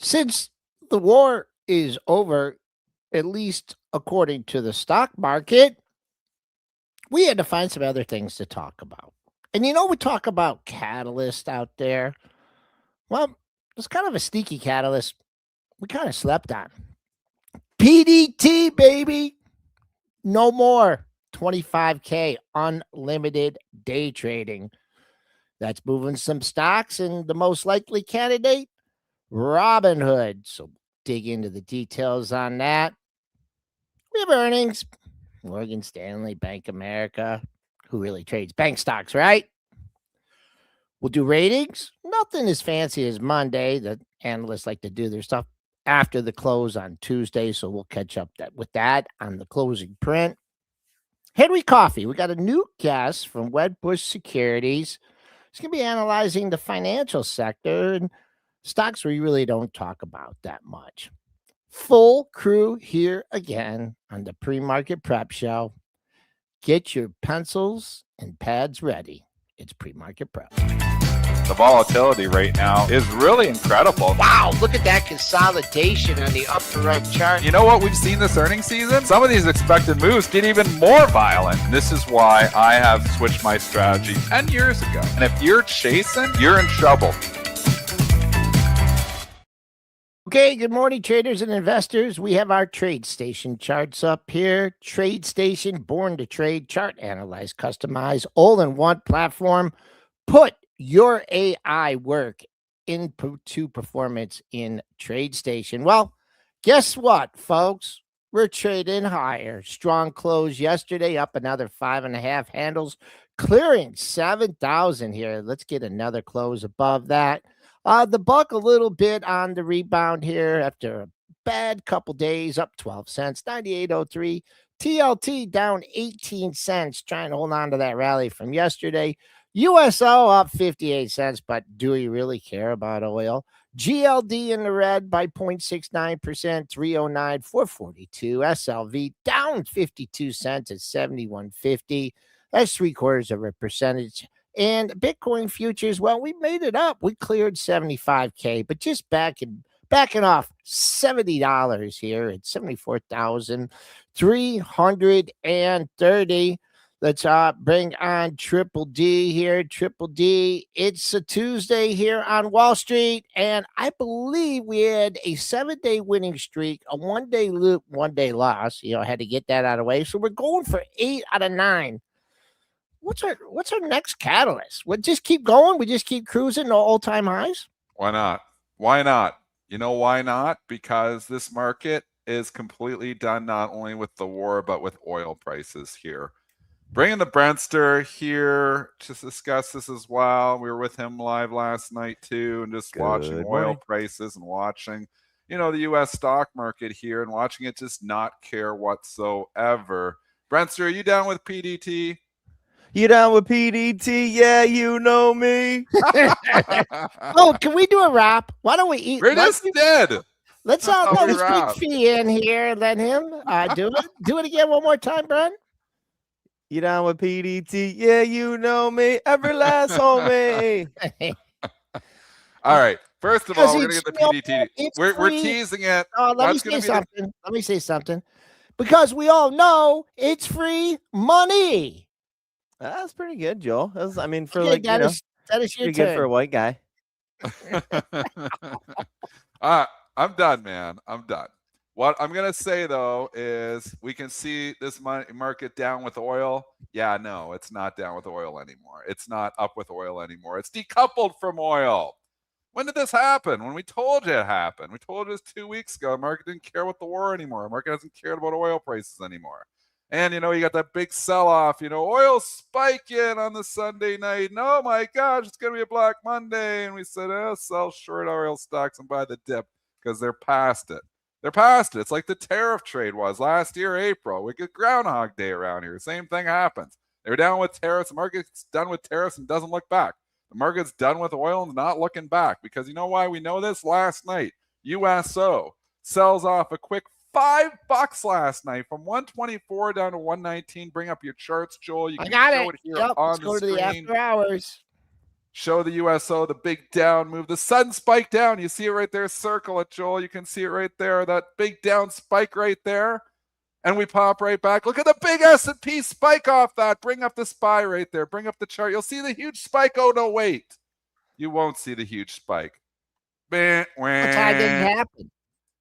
Since the war is over, at least according to the stock market, we had to find some other things to talk about. And we talk about catalyst out there. Well, it's kind of a sneaky catalyst we kind of slept on. PDT, baby. No more 25K unlimited day trading. That's moving some stocks, and the most likely candidate, Robinhood. So dig into the details on that. We have earnings. Morgan Stanley, Bank America. Who really trades bank stocks, right? We'll do ratings. Nothing as fancy as Monday. The analysts like to do their stuff after the close on Tuesday, so we'll catch up with that on the closing print. Henry Coffey, we got a new guest from Wedbush Securities. He's going to be analyzing the financial sector and stocks we really don't talk about that much. Full crew here again on the pre-market prep show. Get your pencils and pads ready. It's pre-market prep. The volatility right now is really incredible. Wow, look at that consolidation on the upper right chart. You know what we've seen this earnings season? Some of these expected moves get even more violent. This is why I have switched my strategy 10 years ago. And if you're chasing, you're in trouble. Okay, good morning, traders and investors. We have our TradeStation charts up here. TradeStation, born to trade, chart analyze, customize, all-in-one platform. Put your AI work into performance in TradeStation. Well, guess what, folks? We're trading higher. Strong close yesterday, up another 5.5 handles, clearing 7,000 here. Let's get another close above that. The buck a little bit on the rebound here after a bad couple days, up 12 cents, 98.03. TLT down 18 cents, trying to hold on to that rally from yesterday. USO up 58 cents, but do we really care about oil? GLD in the red by 0.69%, 309, 442. SLV down 52 cents at 71.50. That's 0.75%. And Bitcoin futures, well, we made it up. We cleared 75K, but just backing off $70 here at 74,330. Let's bring on Triple D here. Triple D, it's a Tuesday here on Wall Street, and I believe we had a 7-day winning streak, a 1-day loop, 1-day loss. I had to get that out of the way. So we're going for 8 out of 9. What's our next catalyst? We just keep going? We just keep cruising to all-time highs? Why not? Why not? You know why not? Because this market is completely done not only with the war, but with oil prices here. Bringing the Brentster here to discuss this as well. We were with him live last night too, and just watching oil prices and watching, the U.S. stock market here and watching it just not care whatsoever. Brentster, are you down with PDT? You down with PDT? Yeah, you know me. Oh, can we do a wrap? Why don't we eat? We're just dead. Let's put Fee in here and let him do it. Do it again one more time, Brent. You down with PDT? Yeah, you know me. Every last homie. All right. First of all, we're going to get the PDT. We're teasing it. Let me say something. Because we all know it's free money. That's pretty good, Joel. That is your pretty turn. Good for a white guy. I'm done, man. I'm done. What I'm going to say, though, is we can see this market down with oil. Yeah, no, it's not down with oil anymore. It's not up with oil anymore. It's decoupled from oil. When did this happen? When we told you it happened. We told you this 2 weeks ago. The market didn't care about the war anymore. The market hasn't cared about oil prices anymore. And, you got that big sell-off, oil spiking on the Sunday night. And, oh, my gosh, it's going to be a Black Monday. And we said, sell short oil stocks and buy the dip because they're past it. They're past it. It's like the tariff trade was last year, April. We get Groundhog Day around here. Same thing happens. They're down with tariffs. The market's done with tariffs and doesn't look back. The market's done with oil and not looking back. Because you know why we know this? Last night, USO sells off a quick $5 last night from 124 down to 119. Bring up your charts, Joel. You can show it here on the screen. Let's go to the after hours. show the USO, the big down move, the sudden spike down. You see it right there. Circle it, Joel. You can see it right there. That big down spike right there. And we pop right back. Look at the big S&P spike off that. Bring up the SPY right there. Bring up the chart. You'll see the huge spike. Oh, no, wait. You won't see the huge spike. That's how it didn't happen.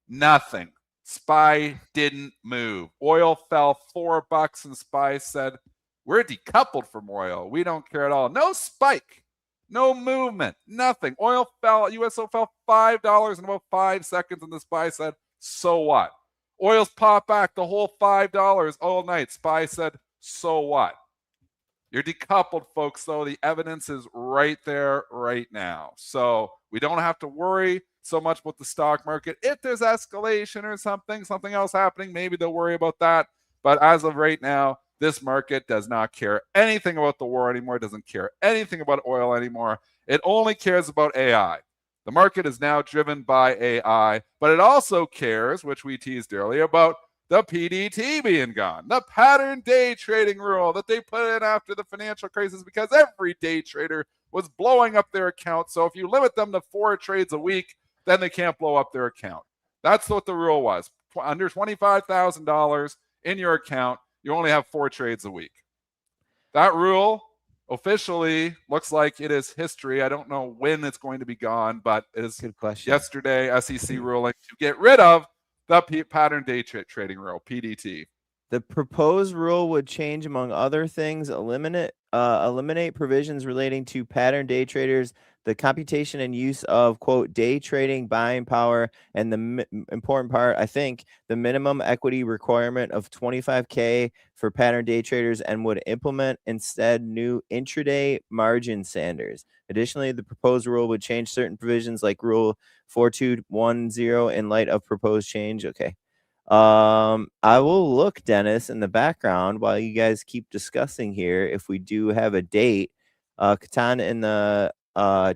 Nothing. SPY didn't move. Oil fell $4 and SPY said, we're decoupled from oil. We don't care at all. No spike. No movement. Nothing. Oil fell. USO fell $5 in about 5 seconds and the SPY said, so what? Oil's popped back the whole $5 all night. SPY said, so what? You're decoupled, folks, though. The evidence is right there right now. So we don't have to worry so much about the stock market. If there's escalation or something else happening, maybe they'll worry about that. But as of right now, this market does not care anything about the war anymore. It doesn't care anything about oil anymore. It only cares about AI. The market is now driven by AI, but it also cares, which we teased earlier, about the PDT being gone, the pattern day trading rule that they put in after the financial crisis because every day trader was blowing up their account. So if you limit them to 4 trades a week, then they can't blow up their account. That's what the rule was. Under $25,000 in your account, you only have 4 trades a week. That rule officially looks like it is history. I don't know when it's going to be gone, but it is Good question. yesterday SEC ruling to get rid of the pattern day trading rule, PDT. The proposed rule would change, among other things, eliminate provisions relating to pattern day traders, the computation and use of, quote, day trading buying power, and the important part, I think, the minimum equity requirement of $25K for pattern day traders, and would implement instead new intraday margin standards. Additionally, the proposed rule would change certain provisions like Rule 4210 in light of proposed change. Okay. I will look, Dennis, in the background while you guys keep discussing here if we do have a date. Katan in the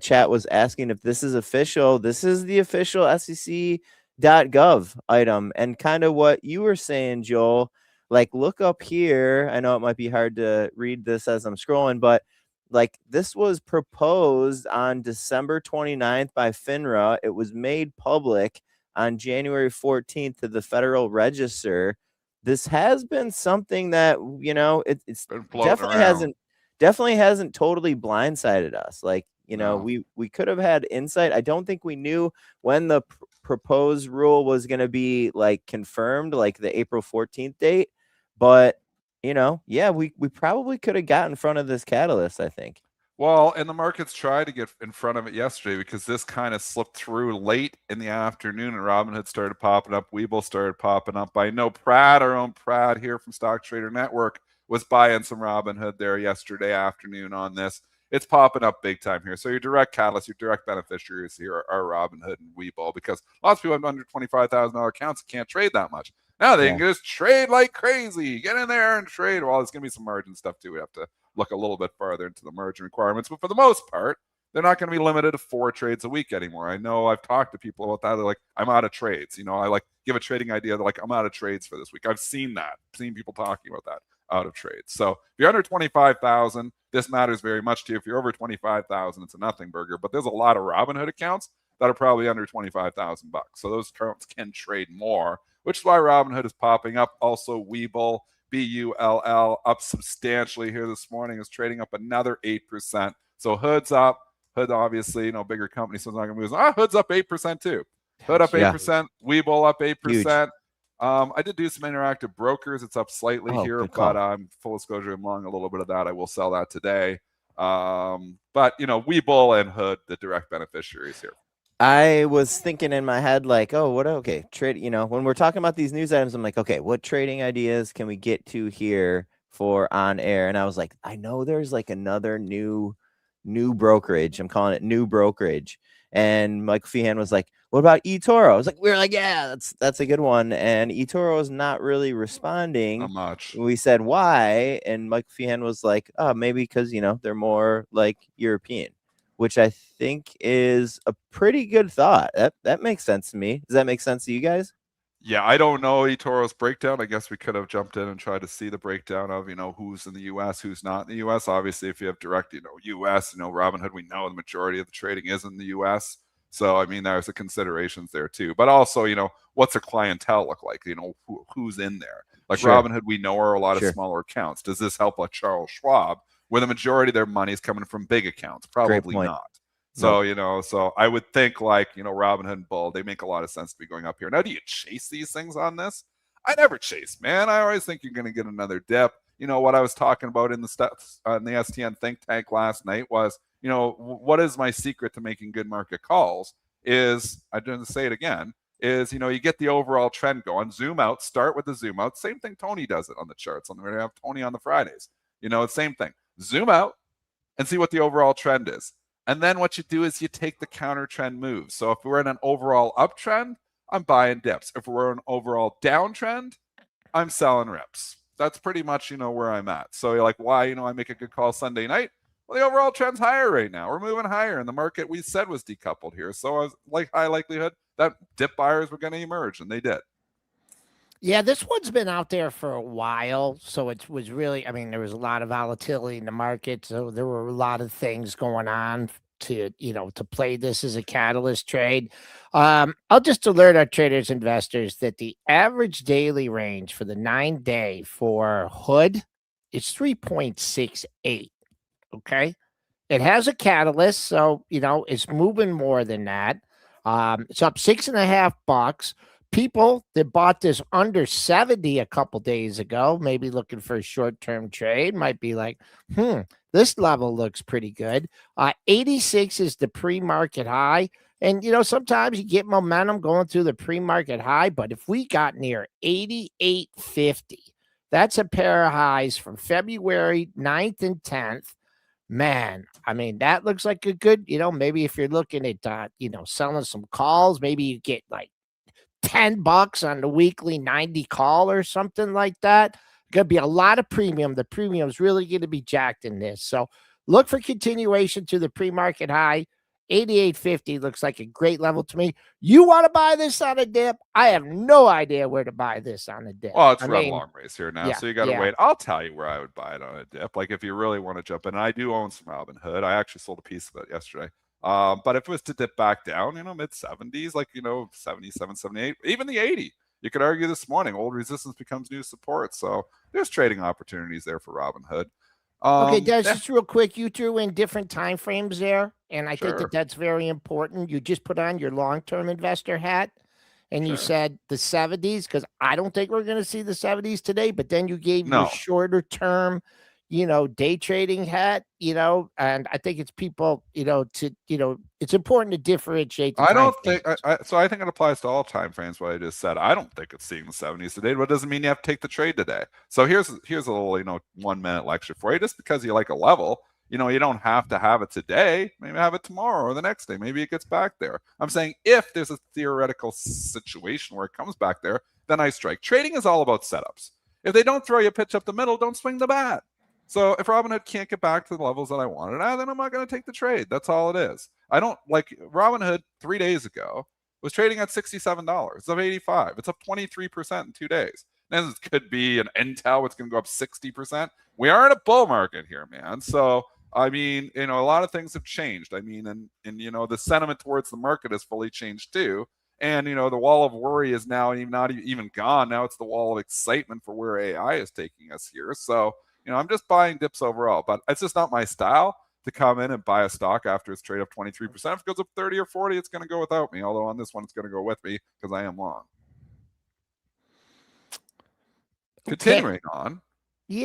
chat was asking if this is official. This is the official SEC.gov item, and kind of what you were saying, Joel. Like, look up here. I know it might be hard to read this as I'm scrolling, but like, this was proposed on December 29th by FINRA. It was made public on January 14th to the Federal Register. This has been something that, you know, it's definitely hasn't totally blindsided us. Like, you know, we could have had insight. I don't think we knew when the proposed rule was going to be like confirmed, like the April 14th date. But, you know, yeah, we probably could have got in front of this catalyst, I think. Well, and the markets tried to get in front of it yesterday because this kind of slipped through late in the afternoon and Robinhood started popping up. Webull started popping up. I know Prad, our own Prad here from Stock Trader Network, was buying some Robinhood there yesterday afternoon on this. It's popping up big time here. So your direct catalysts, your direct beneficiaries here are Robinhood and Webull, because lots of people have under $25,000 accounts and can't trade that much. Now they can just trade like crazy. Get in there and trade. Well, there's going to be some margin stuff too. We have to look a little bit farther into the margin requirements. But for the most part, they're not going to be limited to 4 trades a week anymore. I know I've talked to people about that. They're like, I'm out of trades. You know, I like give a trading idea. They're like, I'm out of trades for this week. I've seen that. I've seen people talking about that, out of trades. So if you're under 25,000, this matters very much to you. If you're over 25,000, it's a nothing burger. But there's a lot of Robinhood accounts that are probably under 25,000 bucks. So those accounts can trade more, which is why Robinhood is popping up. Also, Webull, BULL, up substantially here this morning, is trading up another 8%. So Hood's up. Hood, obviously, you know, bigger company, so it's not going to move. Hood's up 8% too. Hood up 8%. Webull up 8%. Huge. I did do some interactive brokers. It's up slightly here, but full disclosure, I'm long a little bit of that. I will sell that today. But, you know, Webull and Hood, the direct beneficiaries here. I was thinking in my head, like, trade, you know, when we're talking about these news items, I'm like, okay, what trading ideas can we get to here for on air? And I was like, I know there's like another new brokerage. I'm calling it new brokerage. And Michael Feehan was like, what about eToro? I was like, we were like, yeah, that's a good one. And eToro is not really responding. Not much. We said, why? And Michael Feehan was like, oh, maybe because, you know, they're more like European, which I think is a pretty good thought. That makes sense to me. Does that make sense to you guys? Yeah, I don't know eToro's breakdown. I guess we could have jumped in and tried to see the breakdown of, who's in the U.S., who's not in the U.S. Obviously, if you have direct, U.S., Robinhood, we know the majority of the trading is in the U.S. So, I mean, there's the considerations there too. But also, what's a clientele look like? Who's in there? Like Sure. Robinhood, we know are a lot Sure. of smaller accounts. Does this help like Charles Schwab, where the majority of their money is coming from big accounts? Probably not. So, so I would think like, Robinhood and Bull, they make a lot of sense to be going up here. Now, do you chase these things on this? I never chase, man. I always think you're going to get another dip. What I was talking about in the STN think tank last night was, what is my secret to making good market calls is, I didn't say it again, is, you get the overall trend going, zoom out, start with the zoom out. Same thing Tony does it on the charts. We're going to have Tony on the Fridays. Same thing. Zoom out and see what the overall trend is. And then what you do is you take the counter trend moves. So if we're in an overall uptrend, I'm buying dips. If we're in an overall downtrend, I'm selling rips. That's pretty much, where I'm at. So you're like, why, I make a good call Sunday night? Well, the overall trend's higher right now. We're moving higher, and the market we said was decoupled here. So I was like, high likelihood that dip buyers were going to emerge, and they did. Yeah, this one's been out there for a while, so it was really, there was a lot of volatility in the market, so there were a lot of things going on to play this as a catalyst trade. I'll just alert our traders, investors that the average daily range for the 9-day for Hood is 3.68. Okay, it has a catalyst, so it's moving more than that. It's up $6.50. People that bought this under 70 a couple days ago, maybe looking for a short-term trade, might be like, this level looks pretty good. 86 is the pre-market high. And, sometimes you get momentum going through the pre-market high, but if we got near 88.50, that's a pair of highs from February 9th and 10th. Man, that looks like a good, maybe if you're looking at, selling some calls, maybe you get like $10 on the weekly 90 call or something like that. Going to be a lot of premium. The premium is really going to be jacked in this. So look for continuation to the pre-market high. 88.50 looks like a great level to me. You want to buy this on a dip? I have no idea where to buy this on a dip. Well, it's run long race here now, yeah, so you got to wait. I'll tell you where I would buy it on a dip. Like if you really want to jump in, and I do own some Robinhood. I actually sold a piece of it yesterday. But if it was to dip back down, mid 70s, like 77, 78, even the 80, you could argue this morning, old resistance becomes new support. So there's trading opportunities there for Robinhood. Okay, Des, just real quick, you threw in different time frames there, and I think Sure. that's very important. You just put on your long-term investor hat, and you said the 70s, because I don't think we're going to see the 70s today, but then you gave your shorter term, day trading hat, and I think it's people, it's important to differentiate. I don't think, so I think it applies to all time frames, what I just said. I don't think it's seeing the 70s today, but it doesn't mean you have to take the trade today. So here's a little, 1 minute lecture for you. Just because you like a level, you don't have to have it today. Maybe have it tomorrow or the next day. Maybe it gets back there. I'm saying if there's a theoretical situation where it comes back there, then I strike. Trading is all about setups. If they don't throw you a pitch up the middle, don't swing the bat. So if Robinhood can't get back to the levels that I wanted, then I'm not going to take the trade. That's all it is. I don't like Robinhood 3 days ago was trading at $67. It's up 85. It's up 23% in 2 days. And this could be an Intel, it's going to go up 60%. We are in a bull market here, man. So, a lot of things have changed. And the sentiment towards the market has fully changed too. And, the wall of worry is now not even gone. Now it's the wall of excitement for where AI is taking us here. So, I'm just buying dips overall, but it's just not my style to come in and buy a stock after it's traded up 23%. If it goes up 30 or 40, it's going to go without me. Although on this one, it's going to go with me because I am long. Continuing on.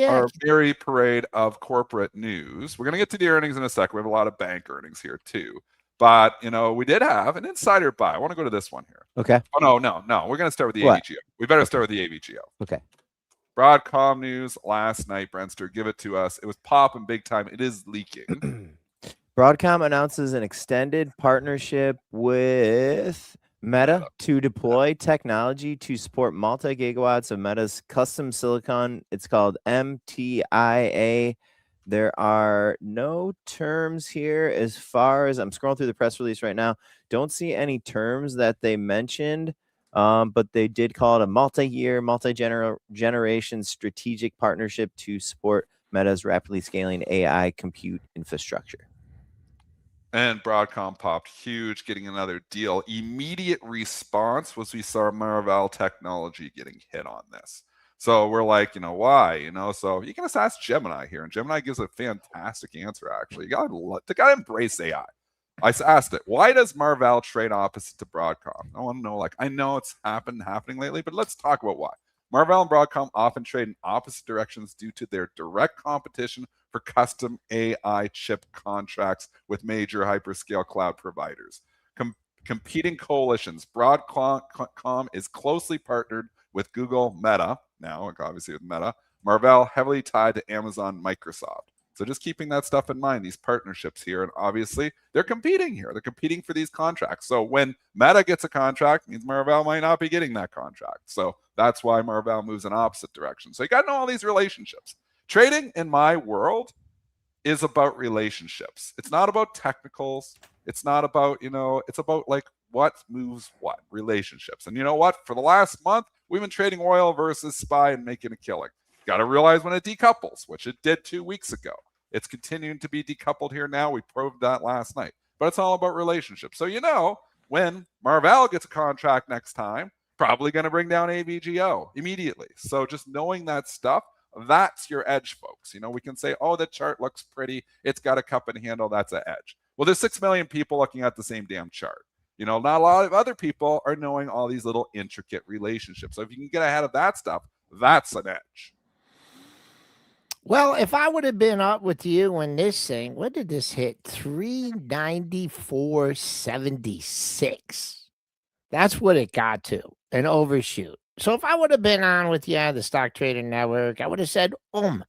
Our merry parade of corporate news. We're going to get to the earnings in a second. We have a lot of bank earnings here too. But, we did have an insider buy. I want to go to this one here. Okay. Oh, no. We're going to start with the AVGO. We better start with the AVGO. Okay. Broadcom news last night, Brentster. Give it to us. It was popping big time. It is leaking. Broadcom announces an extended partnership with Meta to deploy technology to support multi-gigawatts of Meta's custom silicon. It's called MTIA. There are no terms here as far as I'm scrolling through the press release right now. Don't see any terms that they mentioned. But they did call it a multi-year, multi-generation strategic partnership to support Meta's rapidly scaling AI compute infrastructure. And Broadcom popped huge, getting another deal. Immediate response was we saw Marvell Technology getting hit on this. So we're like, why? So you can just ask Gemini here, and Gemini gives a fantastic answer. Actually, you gotta embrace AI. I asked it, why does Marvell trade opposite to Broadcom? I want to know. I know it's happening lately, but let's talk about why. Marvell and Broadcom often trade in opposite directions due to their direct competition for custom AI chip contracts with major hyperscale cloud providers. Competing coalitions. Broadcom is closely partnered with Google, Meta, now obviously with Meta, Marvell heavily tied to Amazon, Microsoft. So just keeping that stuff in mind, these partnerships here, and obviously they're competing here. They're competing for these contracts. So when Meta gets a contract, means Marvell might not be getting that contract. So that's why Marvell moves in opposite direction. So you got to know all these relationships. Trading in my world is about relationships. It's not about technicals. It's not about, it's about what moves what, relationships. And you know what? For the last month, we've been trading oil versus SPY and making a killing. Got to realize when it decouples, which it did 2 weeks ago. It's continuing to be decoupled here now. We proved that last night. But it's all about relationships. So when Marvell gets a contract next time, probably going to bring down AVGO immediately. So just knowing that stuff, that's your edge, folks. We can say, oh, the chart looks pretty. It's got a cup and handle. That's an edge. Well, there's 6 million people looking at the same damn chart. Not a lot of other people are knowing all these little intricate relationships. So if you can get ahead of that stuff, that's an edge. Well, if I would have been up with you when this thing, what did this hit? 394.76. That's what it got to, an overshoot. So if I would have been on with the Stock Trader Network, I would have said,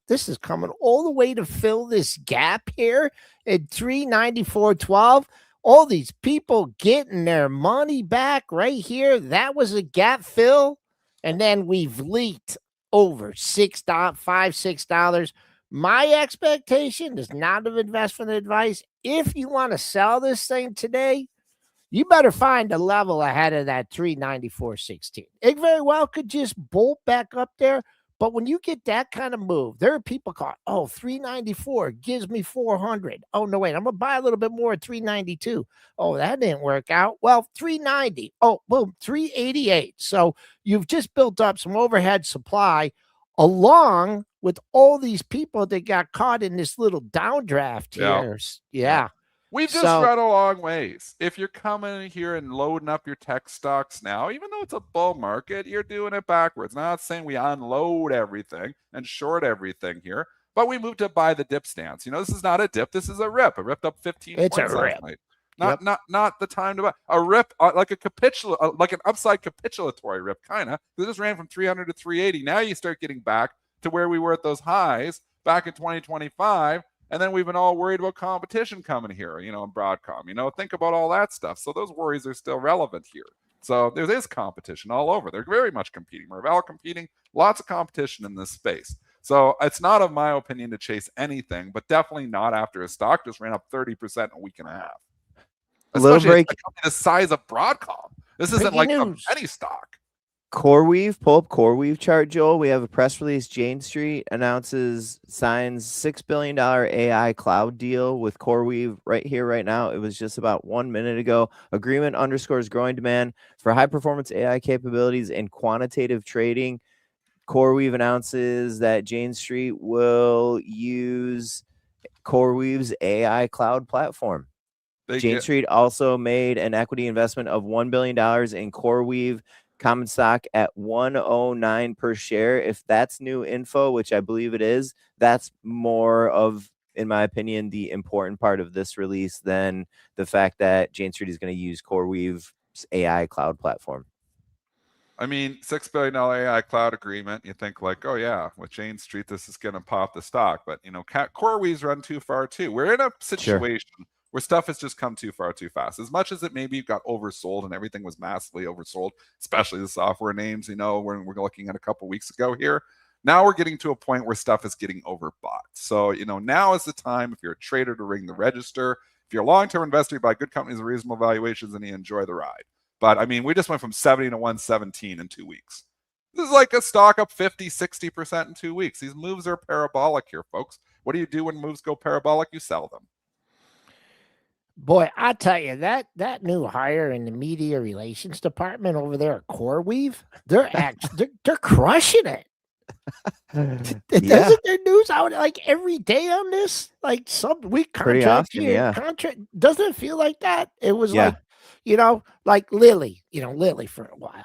this is coming all the way to fill this gap here at 394.12. All these people getting their money back right here. That was a gap fill. And then we've leaked over $6. My expectation is not of investment advice. If you want to sell this thing today, you better find a level ahead of that 394.16. It very well could just bolt back up there. But when you get that kind of move, there are people caught, 394 gives me 400. Oh, no, wait, I'm going to buy a little bit more at 392. Oh, that didn't work out. Well, 390. Oh, boom, 388. So you've just built up some overhead supply along with all these people that got caught in this little downdraft here. Yeah. We've just run a long ways. If you're coming here and loading up your tech stocks now, even though it's a bull market, you're doing it backwards. Not saying we unload everything and short everything here, but we moved to buy the dip stance. This is not a dip. This is a rip. It ripped up 15 it's points a rip. last night. Not the time to buy a rip, like an upside capitulatory rip, kind of. It just ran from 300 to 380. Now you start getting back to where we were at those highs back in 2025. And then we've been all worried about competition coming here, in Broadcom. Think about all that stuff. So those worries are still relevant here. So there is competition all over. They're very much competing. Marvell competing, lots of competition in this space. So it's not of my opinion to chase anything, but definitely not after a stock just ran up 30% in a week and a half. Especially a company the size of Broadcom. This isn't like a penny stock. CoreWeave, pull up CoreWeave chart, Joel. We have a press release. Jane Street signs $6 billion AI cloud deal with CoreWeave right here, right now. It was just about 1 minute ago. Agreement underscores growing demand for high-performance AI capabilities and quantitative trading. CoreWeave announces that Jane Street will use CoreWeave's AI cloud platform. Jane Street also made an equity investment of $1 billion in CoreWeave common stock at 109 per share. If that's new info, which I believe it is, that's more of, in my opinion, the important part of this release than the fact that Jane Street is going to use CoreWeave's AI cloud platform. I mean, $6 billion AI cloud agreement. You think oh yeah, with Jane Street, this is going to pop the stock. But CoreWeave's run too far too. We're in a situation where stuff has just come too far too fast. As much as it maybe got oversold and everything was massively oversold, especially the software names, when we're looking at a couple weeks ago here. Now we're getting to a point where stuff is getting overbought. So, now is the time, if you're a trader, to ring the register. If you're a long-term investor, you buy good companies at reasonable valuations and you enjoy the ride. But I mean, we just went from 70 to 117 in 2 weeks. This is like a stock up 50, 60% in 2 weeks. These moves are parabolic here, folks. What do you do when moves go parabolic? You sell them. Boy, I tell you, that new hire in the media relations department over there at CoreWeave, they're crushing it. Doesn't there news out like every day on this? Like some week Pretty contract often, here, yeah. contract. Doesn't it feel like that? It was Yeah. like, you know, like Lilly for a while,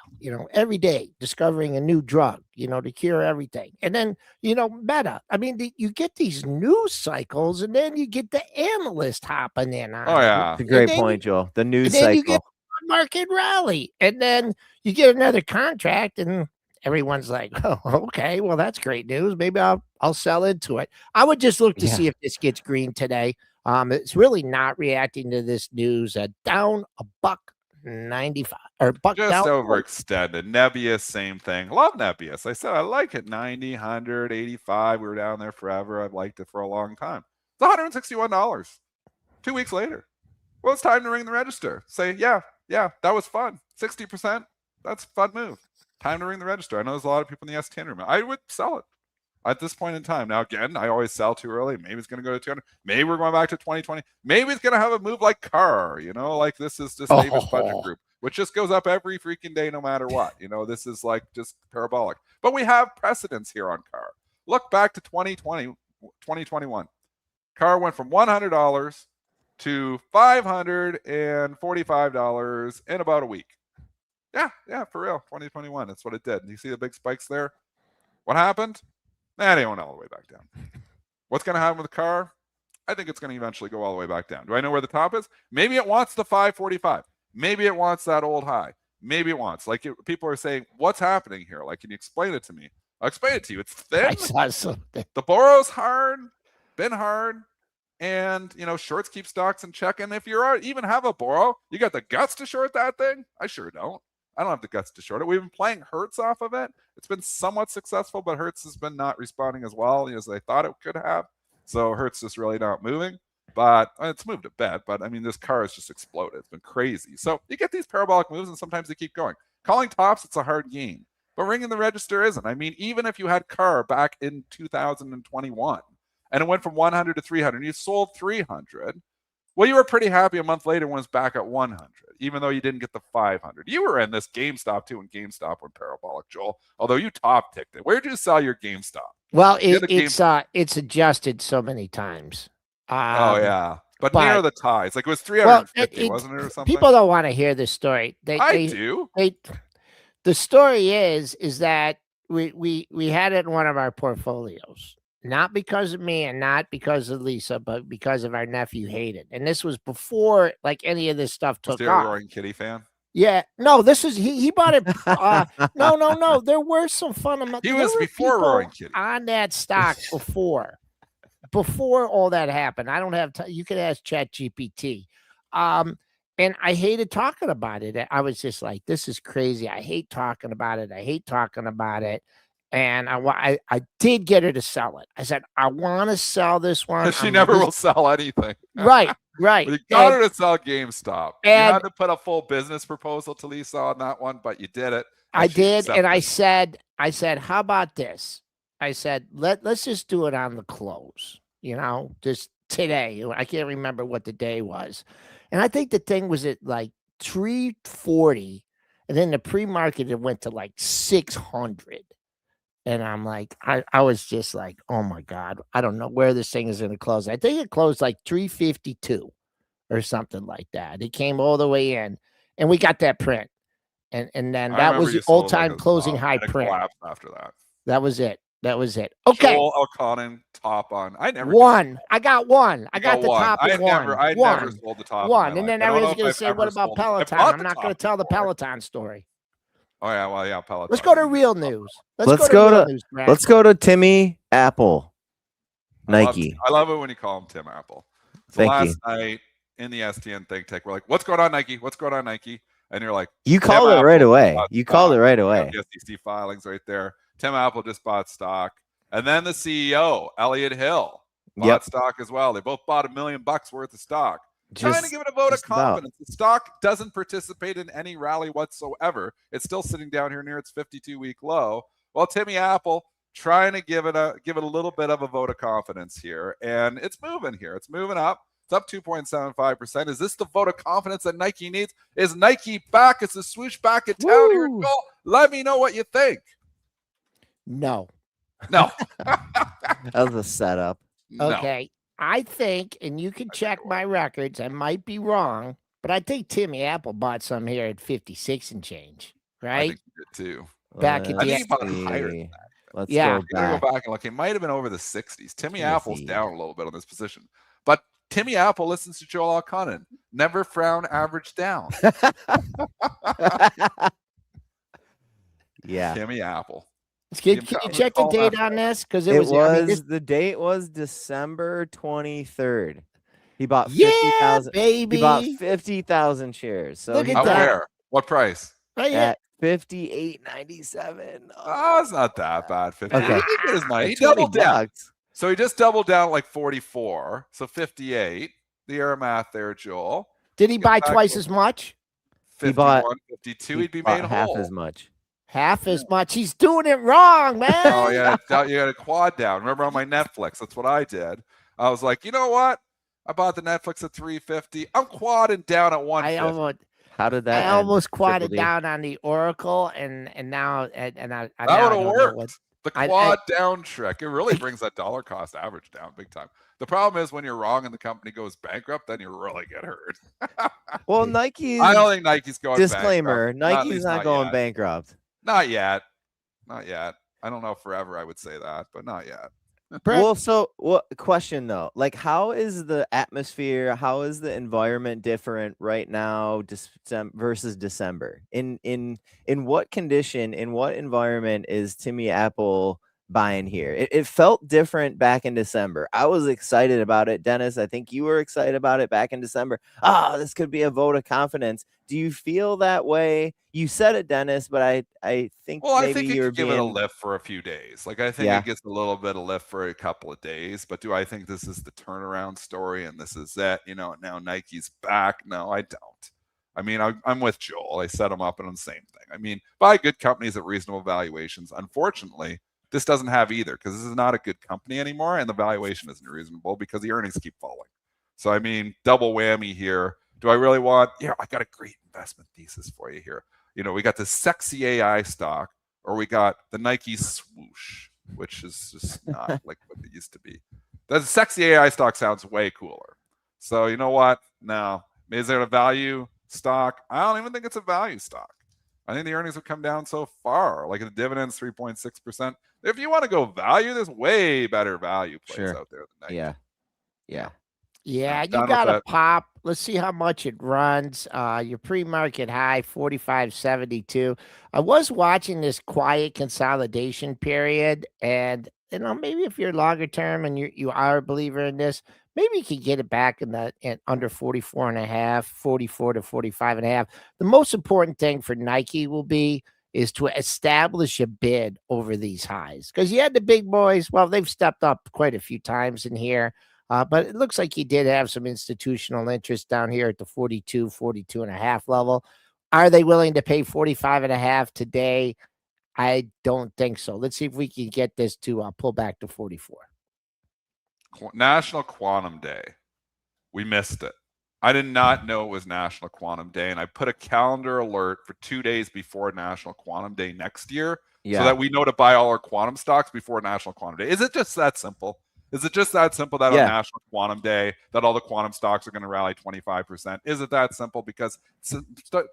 every day discovering a new drug, to cure everything. And then, Meta. I mean, you get these news cycles and then you get the analyst hopping in on Oh, it. yeah. It's a great point, Joel. The news And then you get cycle. market rally, and then you get another contract, and everyone's like, "Oh, okay, well that's great news. Maybe I'll sell into it." I would just look to Yeah. see if this gets green today. It's really not reacting to this news. Down $1.95 or buck Just down. overextended. Nebius, same thing. Love Nebius. I said I like it. 90, 100, 85. We were down there forever. I've liked it for a long time. It's $161. 2 weeks later. Well, it's time to ring the register. Say, yeah, that was fun. 60%. That's a fun move. Time to ring the register. I know there's a lot of people in the S10 room. I would sell it at this point in time. Now, again, I always sell too early. Maybe it's going to go to 200. Maybe we're going back to 2020. Maybe it's going to have a move like Carr, like this is just Davis Budget Group, which just goes up every freaking day no matter what. This is like just parabolic. But we have precedents here on Carr. Look back to 2020, 2021. Carr went from $100 to $545 in about a week. Yeah, for real. 2021. That's what it did. You see the big spikes there? What happened? It went all the way back down. What's going to happen with the car? I think it's going to eventually go all the way back down. Do I know where the top is? Maybe it wants the 545. Maybe it wants that old high. Maybe it wants. People are saying, what's happening here? Can you explain it to me? I'll explain it to you. It's thin. I saw something. The borrow's hard, been hard. And, shorts keep stocks in check. And if you even have a borrow, you got the guts to short that thing? I sure don't. I don't have the guts to short it. We've been playing Hertz off of it. It's been somewhat successful, but Hertz has been not responding as well as they thought it could have. So Hertz just really not moving. But it's moved a bit. But, this car has just exploded. It's been crazy. So you get these parabolic moves, and sometimes they keep going. Calling tops, it's a hard game. But ringing the register isn't. Even if you had car back in 2021, and it went from 100 to 300, and you sold 300, well, you were pretty happy a month later when it's back at 100, even though you didn't get the 500. You were in this GameStop too, when GameStop went parabolic, Joel, although you top ticked it. Where did you sell your GameStop? Well, it's adjusted so many times. But near the ties. It was 350, wasn't it, or something? People don't want to hear this story. I do. The story is that we had it in one of our portfolios. Not because of me and not because of Lisa, but because of our nephew Hayden. And this was before any of this stuff took off. Roaring Kitty fan? Yeah. No, this is he bought it. No. There were some fundamental. He was before Roaring Kitty on that stock before all that happened. I don't have time. You can ask ChatGPT. And I hated talking about it. I was just like, this is crazy. I hate talking about it. And I did get her to sell it. I said, I want to sell this one. She never will sell anything. Right. But you got her to sell GameStop. You had to put a full business proposal to Lisa on that one, but you did it. I did. And I said, how about this? I said, let's just do it on the close, just today. I can't remember what the day was. And I think the thing was at 340. And then the pre-market, it went to 600. And I'm like, I was just like, oh my God, I don't know where this thing is going to close. I think it closed 352 or something like that. It came all the way in, and we got that print. And then that was the all-time closing high print. After that. That was it. Okay. Joel Elconin top on. I never won. I got one. I got the top of one. I never sold the top. One. And then everyone's going to say, what about Peloton? I'm not going to tell the Peloton story. Oh yeah, well yeah, Peloton. Let's go to real news. Let's go to Timmy Apple. Nike. I love it when you call him Tim Apple. So last night in the STN Think Tech, we're like, what's going on, Nike? What's going on, Nike? And you're like, you called it right away. You called it right away. The SEC filings right there. Tim Apple just bought stock. And then the CEO, Elliott Hill, bought stock as well. They both bought $1 million worth of stock. Trying to Just, give it a vote of just about. confidence. The stock doesn't participate in any rally whatsoever. It's still sitting down here near its 52-week low. Well, Timmy Apple trying to give it a little bit of a vote of confidence here, and it's moving here. It's moving up. It's up 2.75%. Is this the vote of confidence that Nike needs? Is Nike back? Is the swoosh back in town here? Woo! Joel? Let me know what you think. No. No. That was a setup. No. Okay. I think, and you can check my records, I might be wrong, but I think Timmy Apple bought some here at 56 and change, I right? think you did too. Back at I the think he bought see. higher than that. Let's Yeah. go You gotta back. go back and look. It might have been over the 60s. Timmy Apple's Timothy. down a little bit on this position. But Timmy Apple listens to Joel Elconin. Never frown, average down. Yeah. Timmy Apple. Can you check the date on this? Because it was, I mean, this, the date was December 23rd. He bought yeah, 50,000. baby. He bought 50,000 shares. So Look he at At that. where? What price? right here. at 58.97. Oh, it's not that bad. 50. Okay. He did get his money. He Like 20 doubled down. bucks. So he just doubled down like 44. So 58. The air math there, Joel. Did he Get buy back twice to as much? 51, bought- 52. He He'd be bought made half whole. as much. Half as much. He's doing it wrong, man. Oh, yeah. You got a quad down. Remember on my Netflix? That's what I did. I was like, you know what? I bought the Netflix at 350. I'm quadding down at 150. How did that I end, almost Triple quadded D? down on the Oracle, and now and I That now I would have don't know worked. what. The I- quad down trick. It really brings that dollar cost average down big time. The problem is when you're wrong and the company goes bankrupt, then you really get hurt. Well, Nike's I don't think Nike's going disclaimer: bankrupt. At Nike's least not going yet. bankrupt. Not yet. Not yet. I don't know forever I would say that, but not yet. Brett, Well, so what question though? Like, how is the atmosphere? How is the environment different right now, versus December? In what condition? In what environment is Timmy Apple buying here? It felt different back in December. I was excited about it, Dennis. I think you were excited about it back in December. This could be a vote of confidence. Do you feel that way? You said it, Dennis, but I think Well, maybe I think you you were could give being it a lift for a few days. Like I think Yeah. it gets a little bit of lift for a couple of days. But do I think this is the turnaround story and this is it? You know, now Nike's back. No, I don't. I mean, I'm with Joel. I set them up and on the same thing. I mean, buy good companies at reasonable valuations. Unfortunately, this doesn't have either because this is not a good company anymore, and the valuation isn't reasonable because the earnings keep falling. So I mean, double whammy here. Do I really want? Yeah, I got a great investment thesis for you here. You know, we got this sexy AI stock, or we got the Nike swoosh, which is just not like what it used to be. The sexy AI stock sounds way cooler. So you know what? No, is there a value stock? I don't even think it's a value stock. I think the earnings have come down so far. Like the dividends, 3.6%. If you want to go value, there's way better value plays out there than Nike. Yeah. yeah, Done you with got to that. pop. Let's see how much it runs. Your pre-market high 45.72. I was watching this quiet consolidation period, and you know maybe if you're longer term and you are a believer in this, maybe you can get it back in under 44.5, 44 to 45.5. The most important thing for Nike will be is to establish a bid over these highs because you had the big boys. Well, they've stepped up quite a few times in here. But it looks like he did have some institutional interest down here at the 42.5 level. Are they willing to pay 45.5 today? I don't think so. Let's see if we can get this to pull back to 44. National Quantum Day. We missed it. I did not know it was National Quantum Day, and I put a calendar alert for 2 days before National Quantum Day next year so that we know to buy all our quantum stocks before National Quantum Day. Is it just that simple? Is it just that simple that on National Quantum Day that all the quantum stocks are going to rally 25%? Is it that simple? Because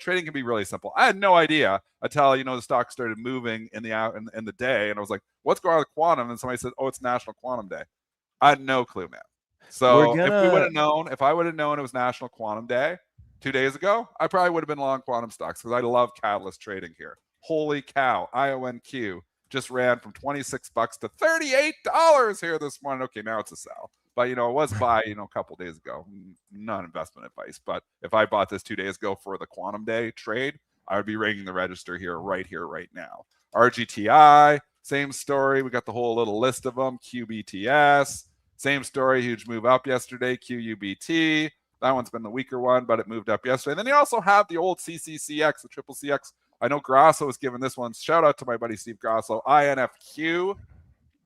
trading can be really simple. I had no idea until the stock started moving in the day, and I was like, "What's going on with quantum?" And somebody said, "Oh, it's National Quantum Day." I had no clue, man. So if I would have known it was National Quantum Day 2 days ago, I probably would have been long quantum stocks because I love catalyst trading here. Holy cow! IONQ just ran from $26 to $38 here this morning. Okay, now it's a sell. But it was buy, a couple days ago. Not investment advice. But if I bought this 2 days ago for the Quantum Day trade, I would be ringing the register here, right now. RGTI, same story. We got the whole little list of them. QBTS, same story. Huge move up yesterday. QUBT, That one's been the weaker one, but it moved up yesterday. And then you also have the old CCCX, the triple CX. I know Grasso was given this one. Shout out to my buddy Steve Grasso. INFQ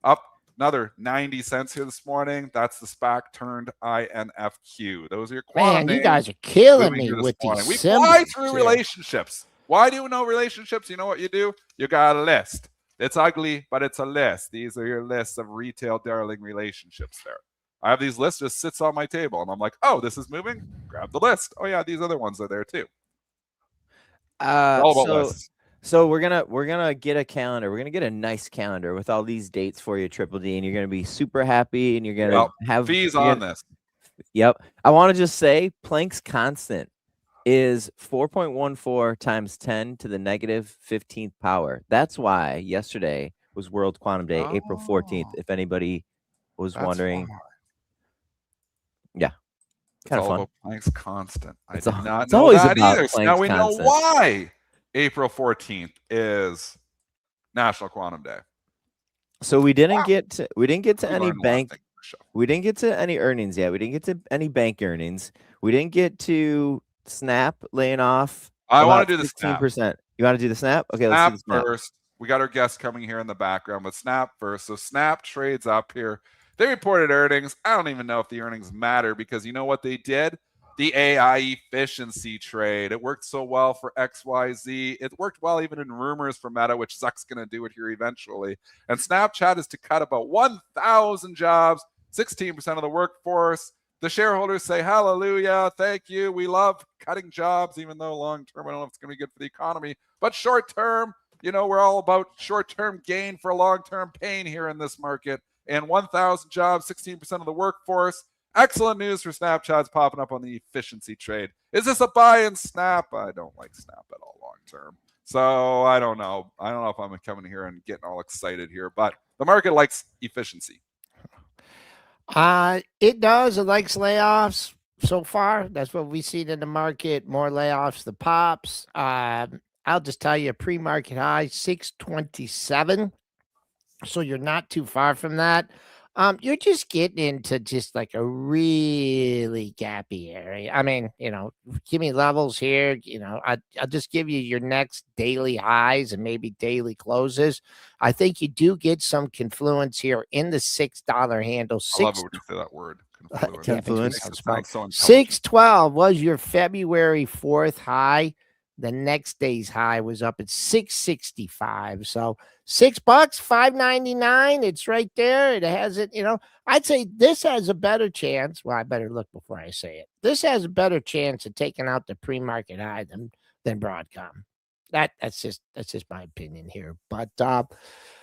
up another 90 cents here this morning. That's the SPAC turned INFQ. Those are your quantum Man, you names guys are killing moving me here this with morning. these We fly symbols through here. relationships. Why do you know relationships? You know what you do? You got a list. It's ugly, but it's a list. These are your lists of retail darling relationships there. I have these lists, just sits on my table, and I'm like, oh, this is moving. Grab the list. Oh yeah, these other ones are there too. All about lists. So we're gonna get a calendar. We're gonna get a nice calendar with all these dates for you, Triple D, and you're gonna be super happy, and you're gonna have fees on this. Yep. I want to just say Planck's constant is 4.14 times 10 to the negative 15th power. That's why yesterday was World Quantum Day, April 14th. If anybody was wondering. Why. Yeah. Kind of fun. About Planck's constant. I did not know that either. So now we know why April 14th is National Quantum Day. So we didn't get to any bank. We didn't get to any earnings yet. We didn't get to any bank earnings. We didn't get to Snap laying off. I want to do the 16%. Snap. You want to do the Snap? Okay, Snap let's do the Snap first. We got our guests coming here in the background, but Snap first. So Snap trades up here. They reported earnings. I don't even know if the earnings matter because you know what they did? The AI efficiency trade. It worked so well for XYZ. It worked well even in rumors for Meta, which Zuck's going to do it here eventually. And Snapchat is to cut about 1,000 jobs, 16% of the workforce. The shareholders say, hallelujah, thank you. We love cutting jobs, even though long-term, I don't know if it's going to be good for the economy. But short-term, you know, we're all about short-term gain for long-term pain here in this market. And 1,000 jobs, 16% of the workforce. Excellent news for Snapchat's popping up on the efficiency trade. Is this a buy in Snap? I don't like Snap at all long-term. So I don't know. I don't know if I'm coming here and getting all excited here, but the market likes efficiency. It does. It likes layoffs so far. That's what we've seen in the market. More layoffs, the pops. I'll just tell you, pre-market high 627. So you're not too far from that. You're just getting into just like a really gappy area. I mean, you know, give me levels here. You know, I'll just give you your next daily highs and maybe daily closes. I think you do get some confluence here in the $6 handle. I love it when you say that word. Confluence. 612 was your February 4th high. The next day's high was up at 665. So $6, $5.99. It's right there. It has it, you know. I'd say this has a better chance. Well, I better look before I say it. This has a better chance of taking out the pre-market high than Broadcom. That's just my opinion here. But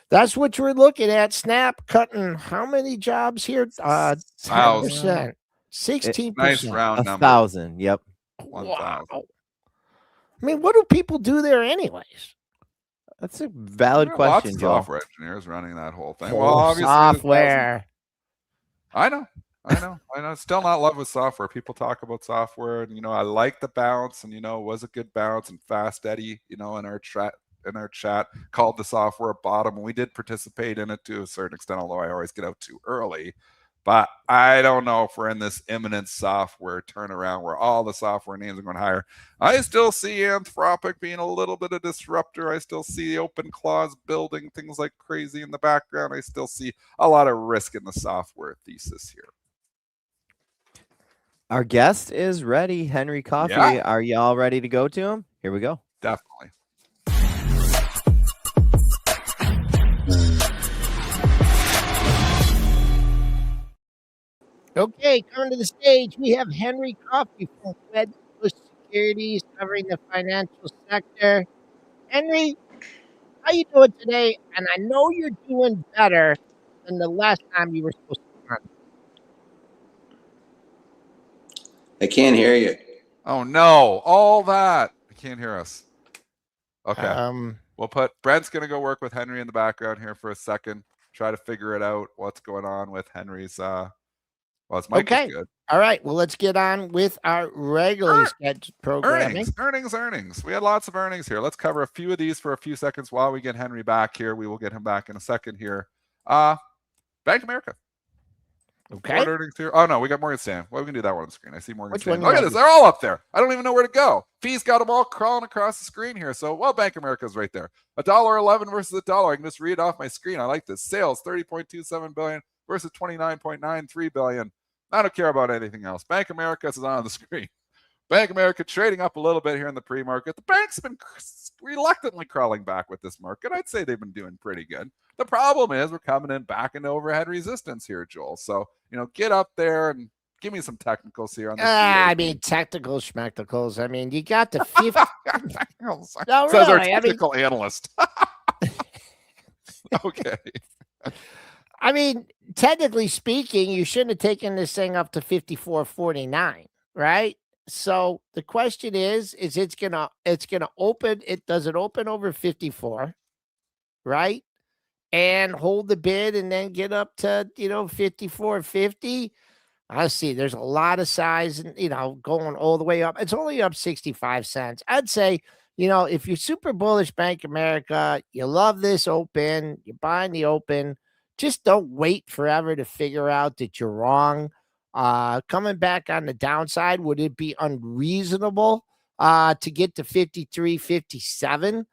that's what we're looking at. Snap cutting how many jobs here? 10%. 16%. Nice round number. 1,000. Yep. 1,000. Wow. I mean, what do people do there anyways? That's a valid question, lots of Joe. software engineers running that whole thing. Well, obviously, software. I know. Still not in love with software. People talk about software, and you know, I like the bounce, and you know, it was a good bounce. And Fast Eddie, you know, in our chat, called the software bottom, and we did participate in it to a certain extent. Although I always get out too early. But I don't know if we're in this imminent software turnaround where all the software names are going higher. I still see Anthropic being a little bit of disruptor. I still see OpenClaws building things like crazy in the background. I still see a lot of risk in the software thesis here. Our guest is ready, Henry Coffey. Yeah. Are y'all ready to go to him? Here we go. Definitely. Okay, coming to the stage, we have Henry Coffey from Wedbush Securities covering the financial sector. Henry, how you doing today? And I know you're doing better than the last time you were supposed to be on. I can't hear you. Oh no, all that. I can't hear us. Okay. We'll put Brent's gonna go work with Henry in the background here for a second. Try to figure it out what's going on with Henry's well, his mic is good. All right. Well, let's get on with our regularly scheduled programming. Earnings. We had lots of earnings here. Let's cover a few of these for a few seconds while we get Henry back here. We will get him back in a second here. Bank of America. Okay. What earnings here? Oh no, we got Morgan Stanley. Well, we can do that one on the screen. I see Morgan Which Stanley. one Look you at this. want? They're all up there. I don't even know where to go. Fees got them all crawling across the screen here. So, well, Bank of America's right there. $1.11 versus $1. I can just read off my screen. I like this. Sales 30.27 billion versus 29.93 billion. I don't care about anything else. Bank of America is on the screen. Bank of America trading up a little bit here in the pre-market. The bank's been reluctantly crawling back with this market. I'd say they've been doing pretty good. The problem is we're coming in back into overhead resistance here, Joel. So, get up there and give me some technicals here on the I mean, technical schmectacles. I mean, you got the 50. No, says our really. technical analyst. Okay. I mean, technically speaking, you shouldn't have taken this thing up to 54.49, right? So the question is it's gonna open? Does it open over 54, right? And hold the bid and then get up to 54.50. I see. There's a lot of size and going all the way up. It's only up 65 cents. I'd say if you're super bullish Bank of America, you love this open, you're buying the open. Just don't wait forever to figure out that you're wrong. Coming back on the downside, would it be unreasonable to get to 53.57?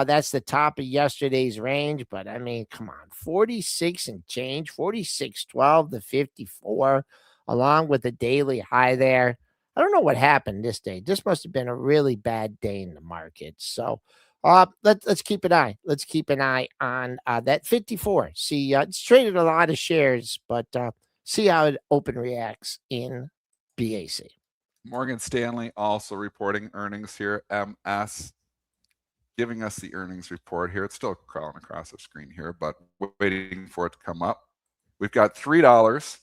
That's the top of yesterday's range, but I mean, come on, 46 and change, 46.12 to 54, along with the daily high there. I don't know what happened this day. This must have been a really bad day in the market. So let's keep an eye. Let's keep an eye on that 54. See, it's traded a lot of shares, but see how it open reacts in BAC. Morgan Stanley also reporting earnings here. MS giving us the earnings report here. It's still crawling across the screen here, but we're waiting for it to come up. We've got $3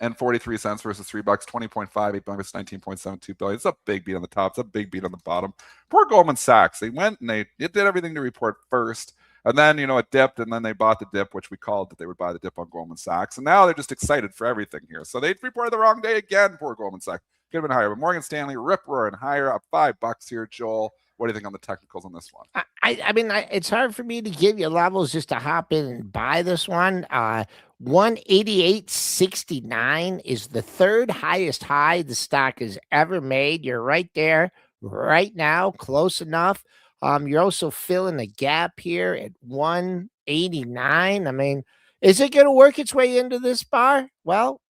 and 43 cents versus $3, 20.58 billion versus 19.72 billion. It's a big beat on the top. It's a big beat on the bottom. Poor Goldman Sachs. They went and they did everything to report first. And then, it dipped, and then they bought the dip, which we called that they would buy the dip on Goldman Sachs. And now they're just excited for everything here. So they reported the wrong day again, poor Goldman Sachs. Could have been higher. But Morgan Stanley, rip-roaring higher, up $5 here, Joel. What do you think on the technicals on this one? I mean, it's hard for me to give you levels just to hop in and buy this one. 188.69 is the third highest high the stock has ever made. You're right there right now, close enough. You're also filling the gap here at 189. I mean, is it going to work its way into this bar? Well,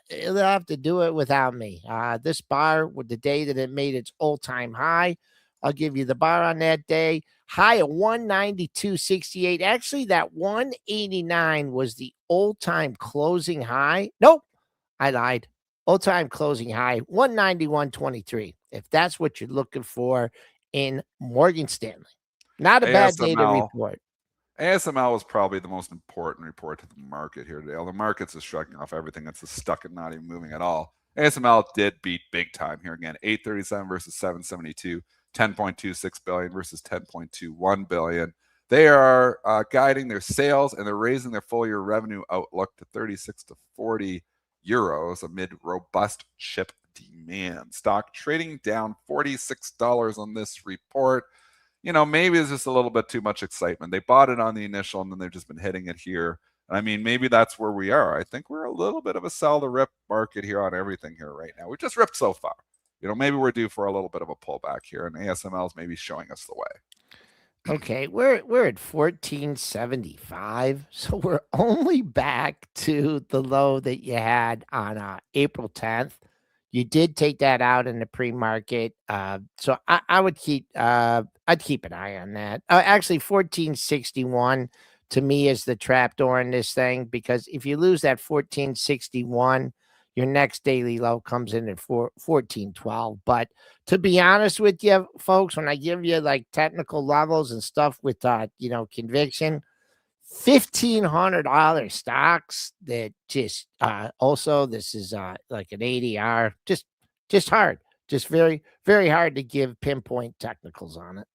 it'll have to do it without me. This bar, with the day that it made its all-time high, I'll give you the bar on that day. High of 192.68. Actually, that 189 was the all-time closing high. Nope, I lied. All-time closing high, 191.23. If that's what you're looking for in Morgan Stanley. Not a bad day to report. ASML was probably the most important report to the market here today. The market's just shrugging off everything. It's just stuck and not even moving at all. ASML did beat big time here again. 837 versus 772. 10.26 billion versus 10.21 billion. They are guiding their sales, and they're raising their full year revenue outlook to 36 to 40 euros amid robust chip demand. Stock trading down $46 on this report. Maybe it's just a little bit too much excitement. They bought it on the initial, and then they've just been hitting it here. I mean, maybe that's where we are. I think we're a little bit of a sell the rip market here on everything here right now. We've just ripped so far. Maybe we're due for a little bit of a pullback here, and ASML is maybe showing us the way. Okay, we're at 1475, so we're only back to the low that you had on April 10th. You did take that out in the pre-market, so I would keep I'd keep an eye on that. Actually, 1461 to me is the trapdoor in this thing, because if you lose that 1461. Your next daily low comes in at 1412. But to be honest with you, folks, when I give you like technical levels and stuff with conviction, $1,500 stocks that just also this is like an ADR, just hard, just very, very hard to give pinpoint technicals on it.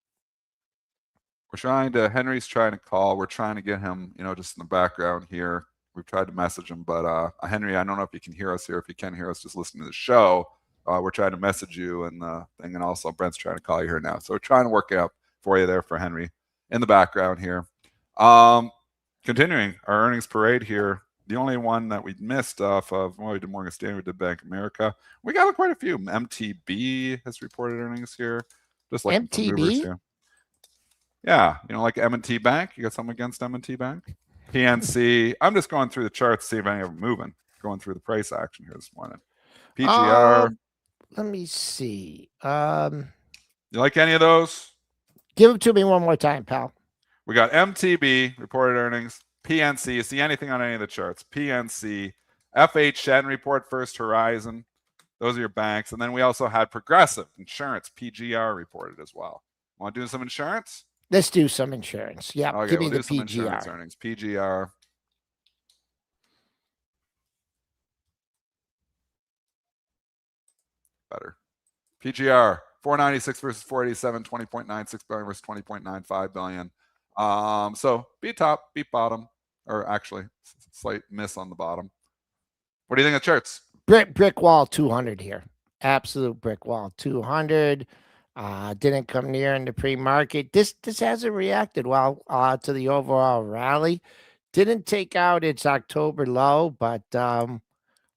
Henry's trying to call. We're trying to get him, just in the background here. We've tried to message him, but Henry, I don't know if you can hear us here. If you can hear us, just listen to the show. We're trying to message you and thing, and also Brent's trying to call you here now. So we're trying to work it out for you there for Henry in the background here. Continuing our earnings parade here. The only one that we missed off of, well, we did Morgan Stanley, we did Bank of America. We got quite a few. MTB has reported earnings here. Just looking for movers MTB? here. Yeah, like M&T Bank. You got something against M&T Bank? PNC. I'm just going through the charts to see if any of them moving. Going through the price action here this morning. PGR. Let me see. You like any of those? Give them to me one more time, pal. We got MTB reported earnings. PNC. You see anything on any of the charts? PNC. FH Shen report First Horizon. Those are your banks. And then we also had Progressive Insurance, PGR, reported as well. Want to do some insurance? Let's do some insurance. Yeah, Okay, give me we'll the do some insurance PGR. earnings. PGR. Better. PGR 496 versus 487, 20.96 billion versus 20.95 billion. So beat top, beat bottom, or actually slight miss on the bottom. What do you think of charts? Brick wall 200 here. Absolute brick wall 200. Didn't come near in the pre-market. This hasn't reacted well to the overall rally. Didn't take out its October low, but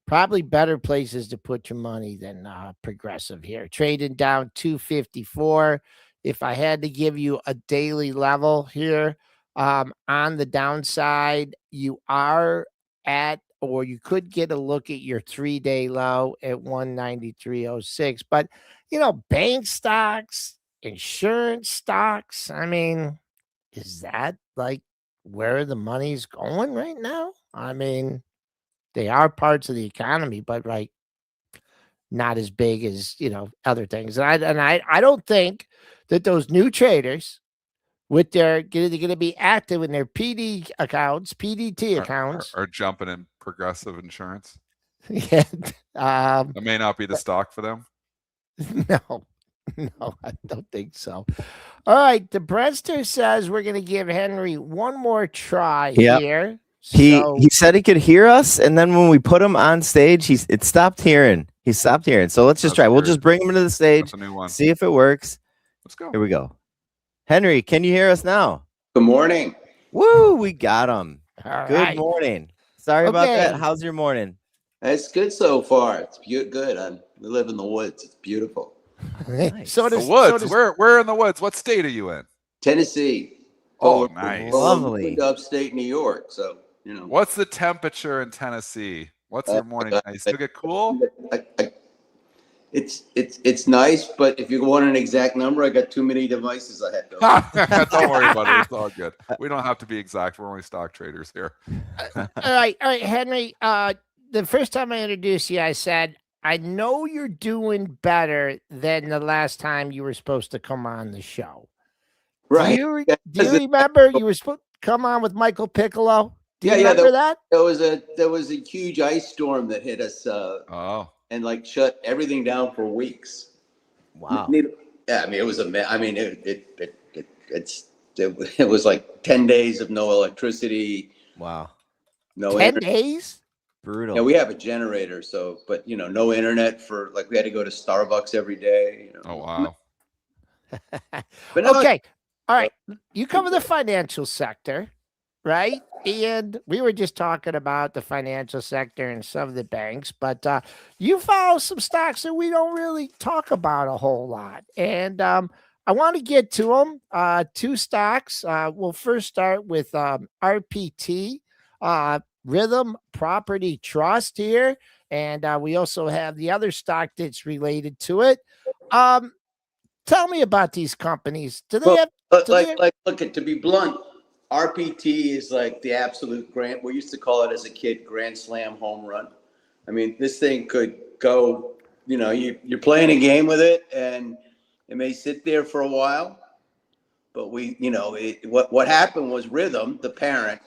probably better places to put your money than Progressive here. Trading down 254. If I had to give you a daily level here, on the downside, you are at, or you could get a look at your 3-day low at 193.06. But, bank stocks, insurance stocks, I mean, is that like where the money's going right now? I mean, they are parts of the economy, but like not as big as, other things. And I don't think that those new traders with their going to be active in their PDT accounts are jumping in Progressive Insurance. Yeah. That may not be the stock for them. No, I don't think so. All right. The Brester says we're going to give Henry one more try here. He said he could hear us, and then when we put him on stage, it stopped hearing. He stopped hearing. So let's just try. We'll just bring him into the stage, That's a new one. see if it works. Let's go. Here we go. Henry, can you hear us now? Good morning. Woo, we got him. All Good right. morning. Sorry about that. Okay. How's your morning? It's good so far. It's good. We live in the woods. It's beautiful. Nice. So The does, woods. so does- Where in the woods? What state are you in? Tennessee. Oh, But nice. we're Lovely. moving to upstate New York, so What's the temperature in Tennessee? What's your morning? You still get cool? It's nice, but if you want an exact number, I got too many devices I have to. Don't worry about it. It's all good. We don't have to be exact. We're only stock traders here. all right, Henry. The first time I introduced you, I said, I know you're doing better than the last time you were supposed to come on the show. Right. Do you remember you were supposed to come on with Michael Piccolo? Do you remember that? There was a huge ice storm that hit us and like shut everything down for weeks. Wow. Yeah, I mean it was I mean it was like 10 days of no electricity. Wow. No 10 internet. days? Brutal. Yeah, we have a generator, so but no internet for we had to go to Starbucks every day. Oh wow. But no, Okay. All right. You cover the financial sector, right? And we were just talking about the financial sector and some of the banks, but you follow some stocks that we don't really talk about a whole lot. And I want to get to them. Two stocks. We'll first start with RPT, Rithm Property Trust here. And we also have the other stock that's related to it. Tell me about these companies. Do they have look, to be blunt, RPT is like the absolute grand. We used to call it as a kid grand slam home run. I mean, this thing could go. You're playing a game with it, and it may sit there for a while. But what happened was Rithm, the parent,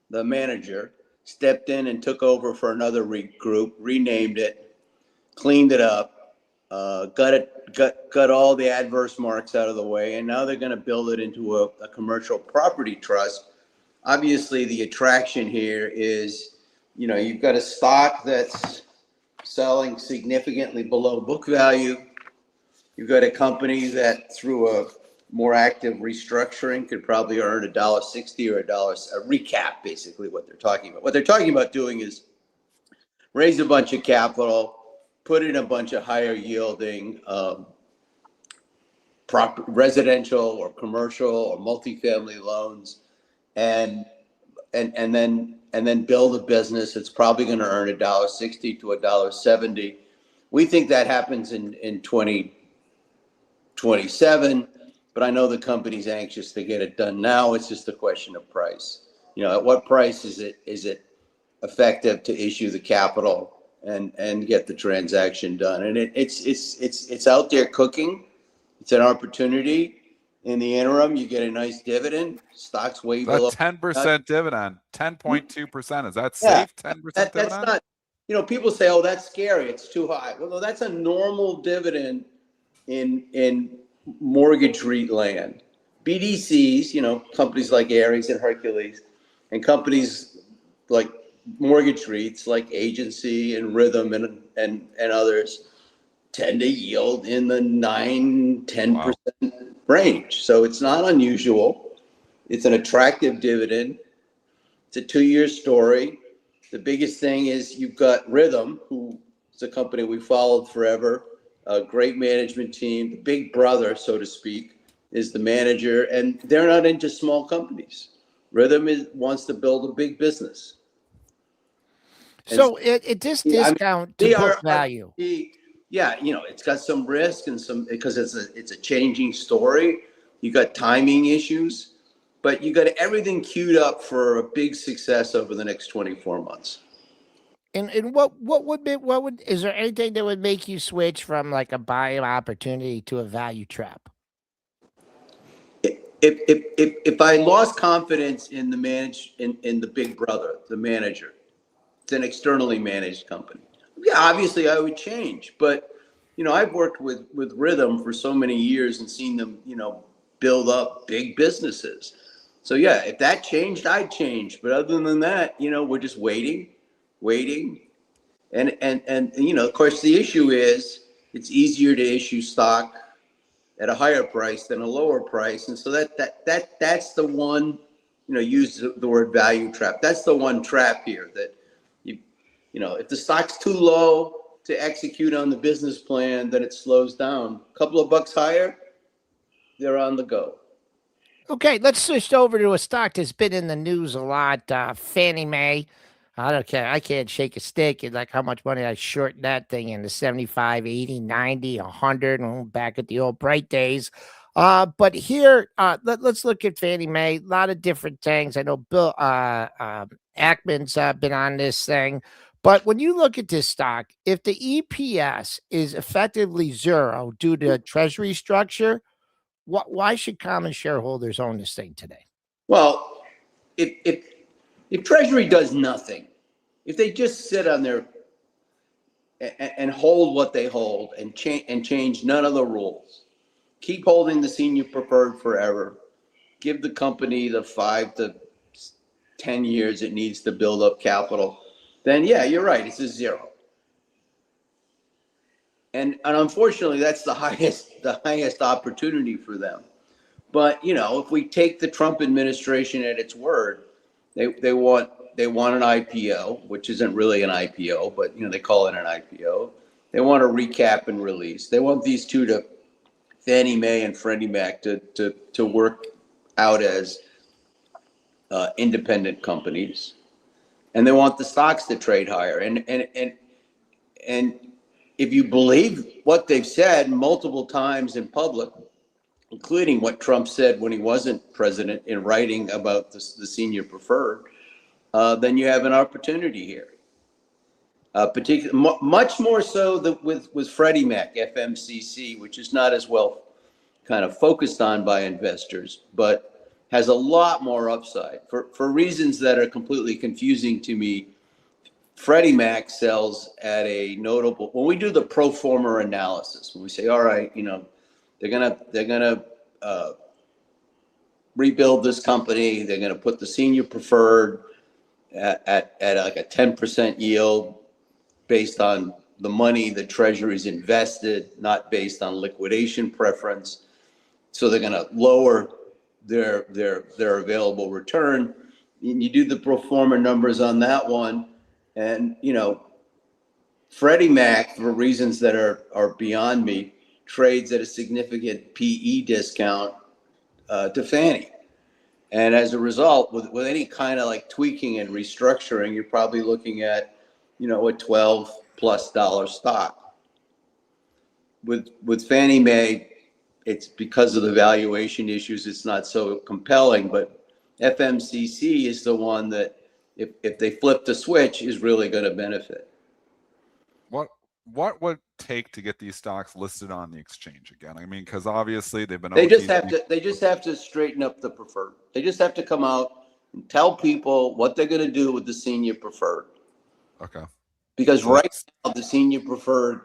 the manager, stepped in and took over for another group, renamed it, cleaned it up. Got all the adverse marks out of the way, and now they're going to build it into a commercial property trust. Obviously, the attraction here is, you've got a stock that's selling significantly below book value. You've got a company that through more active restructuring could probably earn $1.60 or a recap, basically what they're talking about. What they're talking about doing is raise a bunch of capital, put in a bunch of higher yielding residential or commercial or multifamily loans, and then build a business that's probably going to earn $1.60 to $1.70. We think that happens in 2027, but I know the company's anxious to get it done now. It's just a question of price. At what price is it effective to issue the capital and get the transaction done? And it's out there cooking. It's an opportunity. In the interim, you get a nice dividend. Stock's way below. That 10% dividend, 10.2%. Is that Yeah, safe? 10% that's dividend? not. People say, "Oh, that's scary. It's too high." Well, no, that's a normal dividend in mortgage REIT land. BDCs, companies like Ares and Hercules, and companies like mortgage REITs like Agency and Rithm and others tend to yield in the 9-10% range. So it's not unusual. It's an attractive dividend. It's a 2-year story. The biggest thing is you've got Rithm, who is a company we followed forever, a great management team. The big brother, so to speak, is the manager, and they're not into small companies. Rithm wants to build a big business. So it this discount to book value. Yeah, it's got some risk and some, because it's a changing story. You got timing issues, but you got everything queued up for a big success over the next 24 months. And is there anything that would make you switch from like a buying opportunity to a value trap? If I lost confidence in in the big brother, the manager, it's an externally managed company. Yeah, obviously I would change, but I've worked with Rithm for so many years and seen them, build up big businesses. So yeah, if that changed, I'd change. But other than that, we're just waiting. And of course the issue is it's easier to issue stock at a higher price than a lower price. And so that's the one, use the word value trap. That's the one trap here that if the stock's too low to execute on the business plan, then it slows down. A couple of bucks higher, they're on the go. Okay, let's switch over to a stock that's been in the news a lot. Fannie Mae. I don't care. I can't shake a stick at like how much money I short that thing in the 75, 80, 90, 100, and back at the old bright days. But here, let's look at Fannie Mae. A lot of different things. I know Bill Ackman's been on this thing. But when you look at this stock, if the EPS is effectively zero due to treasury structure, why should common shareholders own this thing today? Well, if Treasury does nothing, if they just sit on their and hold what they hold and change none of the rules, keep holding the senior preferred forever, give the company the 5 to 10 years it needs to build up capital, then yeah, you're right, it's a zero. And unfortunately, that's the highest opportunity for them. But if we take the Trump administration at its word, they want an IPO, which isn't really an IPO, but they call it an IPO. They want a recap and release. They want these two to Fannie Mae and Freddie Mac to work out as independent companies, and they want the stocks to trade higher. And if you believe what they've said multiple times in public, including what Trump said when he wasn't president in writing about the senior preferred, then you have an opportunity here. Much more so with Freddie Mac, FMCC, which is not as well kind of focused on by investors, but has a lot more upside for reasons that are completely confusing to me. Freddie Mac sells at a notable, when we do the pro forma analysis, when we say, all right, they're gonna rebuild this company, they're gonna put the senior preferred at like a 10% yield based on the money the Treasury's invested, not based on liquidation preference. So they're going to lower their available return. You do the pro forma numbers on that one, and Freddie Mac, for reasons that are beyond me, trades at a significant PE discount to Fannie. And as a result, with any kind of like tweaking and restructuring, you're probably looking at, a $12+ stock. With Fannie Mae, it's because of the valuation issues, it's not so compelling, but FMCC is the one that if they flip the switch is really going to benefit. What would it take to get these stocks listed on the exchange again? I mean, because obviously they've been. They just have to straighten up the preferred. They just have to come out and tell people what they're going to do with the senior preferred. Okay. Because right now the senior preferred,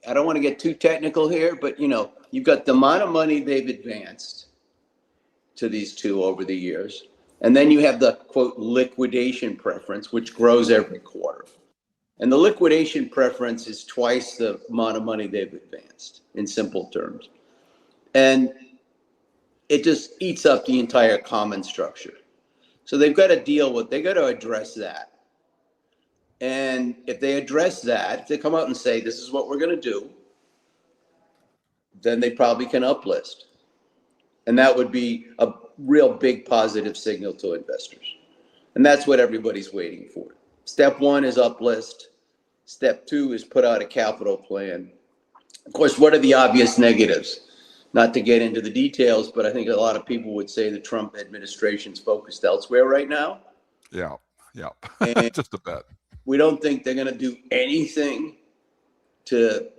I don't want to get too technical here, but you've got the amount of money they've advanced to these two over the years, and then you have the quote liquidation preference, which grows every quarter. And the liquidation preference is twice the amount of money they've advanced, in simple terms. And it just eats up the entire common structure. So they've got to address that. And if they address that, if they come out and say, this is what we're going to do, then they probably can uplist. And that would be a real big positive signal to investors. And that's what everybody's waiting for. Step one is uplist. Step two is put out a capital plan. Of course, what are the obvious negatives? Not to get into the details, but I think a lot of people would say the Trump administration's focused elsewhere right now. Yeah. Just a bit. We don't think they're going to do anything to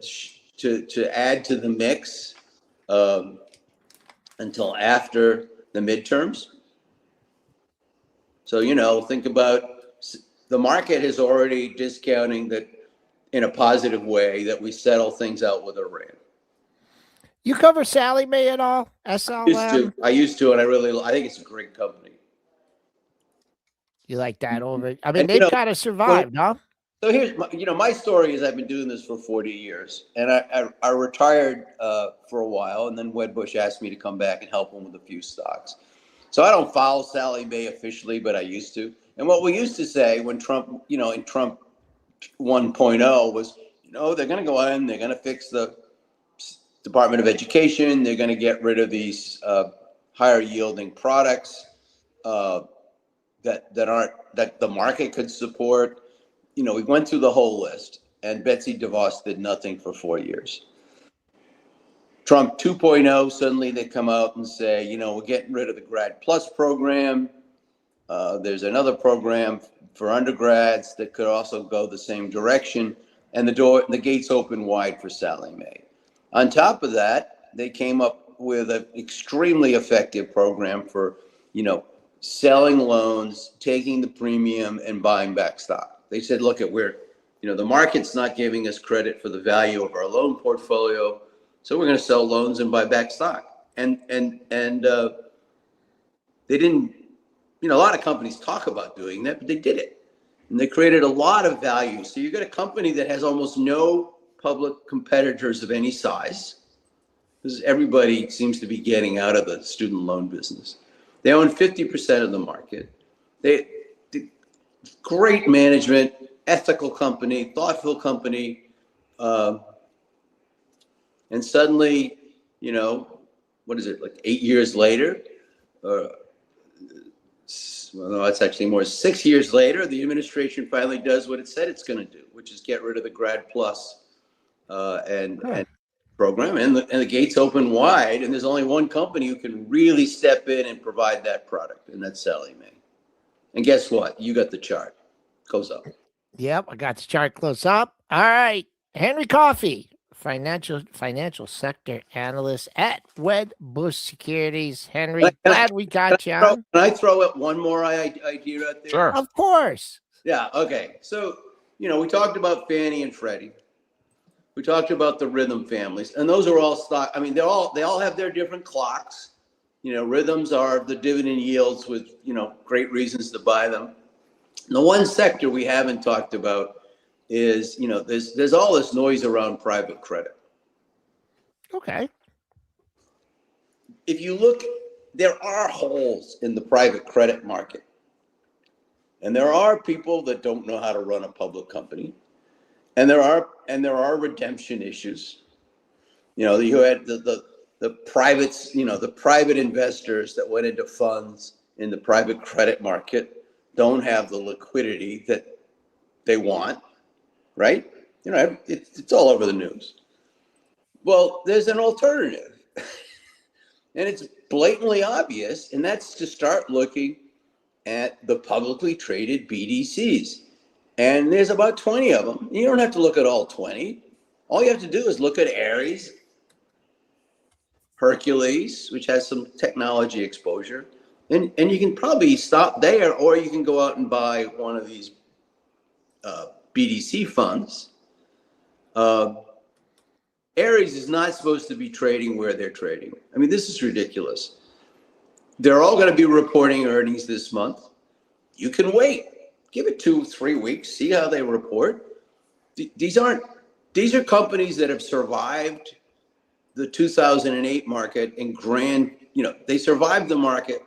add to the mix until after the midterms. So, think about the market is already discounting that in a positive way that we settle things out with Iran. You cover Sallie Mae at all? SLM? I used to, and I think it's a great company. You like that over? I mean, they've got to survive, no? So here's my story is I've been doing this for 40 years, and I retired for a while, and then Wedbush asked me to come back and help him with a few stocks. So I don't follow Sallie Mae officially, but I used to. And what we used to say when Trump, in Trump 1.0 was, they're going to go in, they're going to fix the Department of Education, they're going to get rid of these higher yielding products that the market could support. We went through the whole list, and Betsy DeVos did nothing for 4 years. Trump 2.0, suddenly they come out and say, we're getting rid of the Grad Plus program. There's another program for undergrads that could also go the same direction, and the gates open wide for Sallie Mae. On top of that, they came up with an extremely effective program for, selling loans, taking the premium, and buying back stock. They said, look, the market's not giving us credit for the value of our loan portfolio, so we're going to sell loans and buy back stock. And they didn't. A lot of companies talk about doing that, but they did it. And they created a lot of value. So you got a company that has almost no public competitors of any size, because everybody seems to be getting out of the student loan business. They own 50% of the market. They great management, ethical company, thoughtful company. And suddenly, what is it, like 8 years later? No, it's actually more. 6 years later, the administration finally does what it said it's going to do, which is get rid of the Grad Plus and program, and the gates open wide. And there's only one company who can really step in and provide that product, and that's Sallie Mae. And guess what? You got the chart. Goes up. Yep, I got the chart close up. All right, Henry Coffey, financial sector analyst at Wedbush Securities. Henry, glad we got you on. Can I throw out one more idea out there? Sure. Of course. Yeah. Okay. So we talked about Fannie and Freddie. We talked about the Rithm families, and those are all stock. I mean, they all have their different clocks. Rhythms are the dividend yields with great reasons to buy them. And the one sector we haven't talked about is there's all this noise around private credit. Okay. if you look, there are holes in the private credit market. And there are people that don't know how to run a public company. And there are redemption issues. You know, you had the privates, you know, the private investors that went into funds in the private credit market don't have the liquidity that they want, right? You know, it's all over the news. Well, there's an alternative. And it's blatantly obvious, and that's to start looking at the publicly traded BDCs. And there's about 20 of them. You don't have to look at all 20. All you have to do is look at Ares, Hercules, which has some technology exposure. And you can probably stop there, or you can go out and buy one of these BDC funds. Ares is not supposed to be trading where they're trading. I mean, this is ridiculous. They're all going to be reporting earnings this month. You can wait. Give it 2-3 weeks. See how they report. These are companies that have survived the 2008 market and they survived the market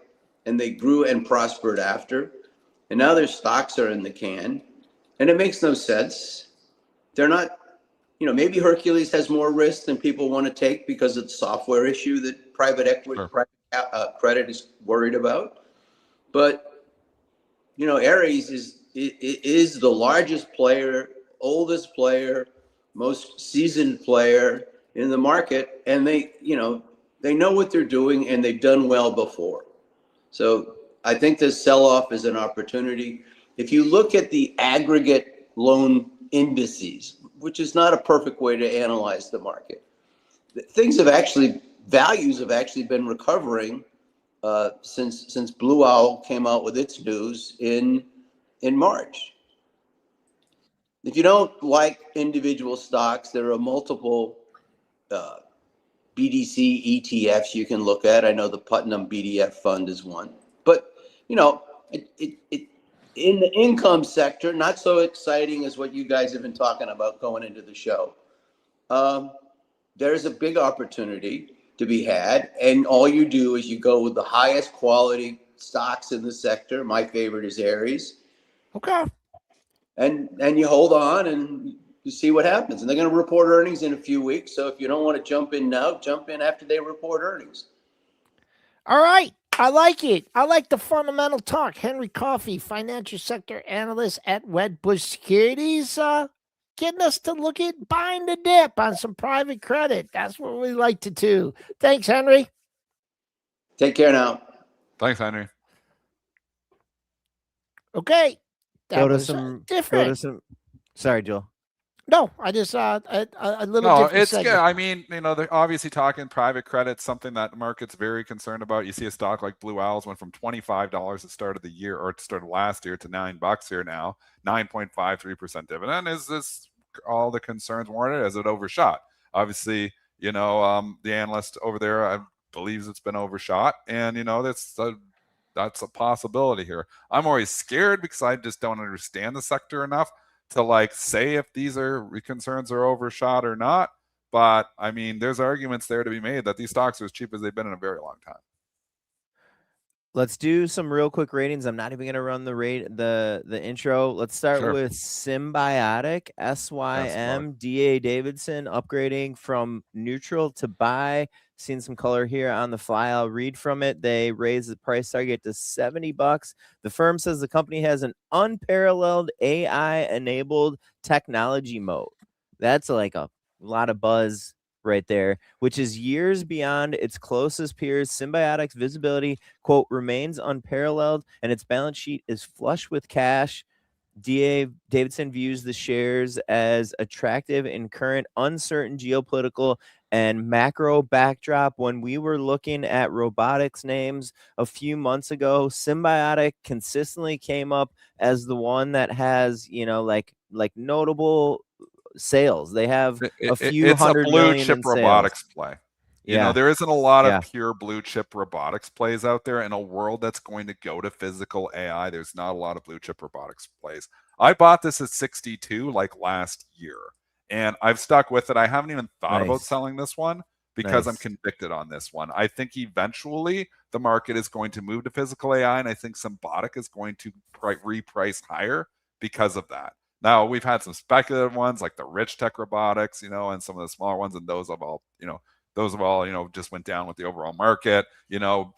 and they grew and prospered after. And now their stocks are in the can. And it makes no sense. They're not, maybe Hercules has more risk than people want to take because it's a software issue that private equity, private credit is worried about. But, Ares is the largest player, oldest player, most seasoned player in the market. And they know what they're doing and they've done well before. So I think this sell-off is an opportunity. If you look at the aggregate loan indices, which is not a perfect way to analyze the market, values have actually been recovering since Blue Owl came out with its news in March. If you don't like individual stocks, there are multiple BDC ETFs you can look at. I know the Putnam BDF fund is one, but in the income sector, not so exciting as what you guys have been talking about going into the show. There's a big opportunity to be had, and all you do is you go with the highest quality stocks in the sector. My favorite is Ares. Okay. And you hold on and you see what happens. And they're going to report earnings in a few weeks. So if you don't want to jump in now, jump in after they report earnings. All right. I like it. I like the fundamental talk. Henry Coffey, financial sector analyst at Wedbush Securities, getting us to look at buying the dip on some private credit. That's what we like to do. Thanks, Henry. Take care now. Thanks, Henry. Okay. That was different. Sorry, Joel. No, I just a little no, different it's segment. good. I mean, they're obviously talking private credit, something that the market's very concerned about. You see a stock like Blue Owls went from $25 at the start of the year or at the start of last year to $9 here now, 9.53% dividend. Is this all the concerns warranted? As it overshot? Obviously, the analyst over there believes it's been overshot, and that's a possibility here. I'm always scared because I just don't understand the sector enough to say if these concerns are overshot or not. But I mean, there's arguments there to be made that these stocks are as cheap as they've been in a very long time. Let's do some real quick ratings. I'm not even going to run the intro. Let's start with Symbiotic, SYM, DA Davidson, upgrading from neutral to buy. Seen some color here on the fly. I'll read from it. They raised the price target to $70. The firm says the company has an unparalleled AI-enabled technology moat. That's like a lot of buzz right there, which is years beyond its closest peers. Symbiotic's visibility, quote, remains unparalleled, and its balance sheet is flush with cash. DA Davidson views the shares as attractive in current uncertain geopolitical and macro backdrop. When we were looking at robotics names a few months ago, Symbiotic consistently came up as the one that has, like notable sales. They have a few hundred million in sales. It's a blue chip robotics play. There isn't a lot of pure blue chip robotics plays out there in a world that's going to go to physical AI. There's not a lot of blue chip robotics plays. I bought this at 62 last year, and I've stuck with it. I haven't even thought about selling this one, because I'm Nice. convicted on this one. I think eventually the market is going to move to physical AI, and I think Symbiotic is going to reprice higher because of that. Now, we've had some speculative ones like the Rich Tech Robotics, and some of the smaller ones, and those have all, just went down with the overall market,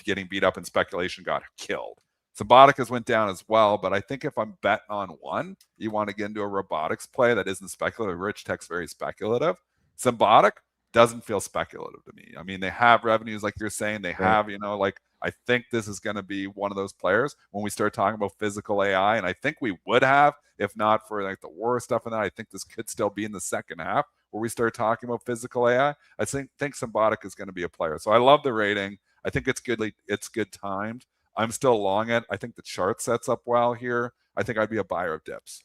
getting beat up in speculation, got killed. Symbiotic went down as well, but I think if I'm betting on one, you want to get into a robotics play that isn't speculative. Rich Tech's very speculative. Symbiotic doesn't feel speculative to me. I mean, they have revenues like you're saying. They have, I think this is going to be one of those players when we start talking about physical AI, and I think we would have, if not for like the war stuff and that. I think this could still be in the second half where we start talking about physical AI. I think Symbiotic is going to be a player. So I love the rating. I think it's good timed. I'm still long it. I think the chart sets up well here. I think I'd be a buyer of dips.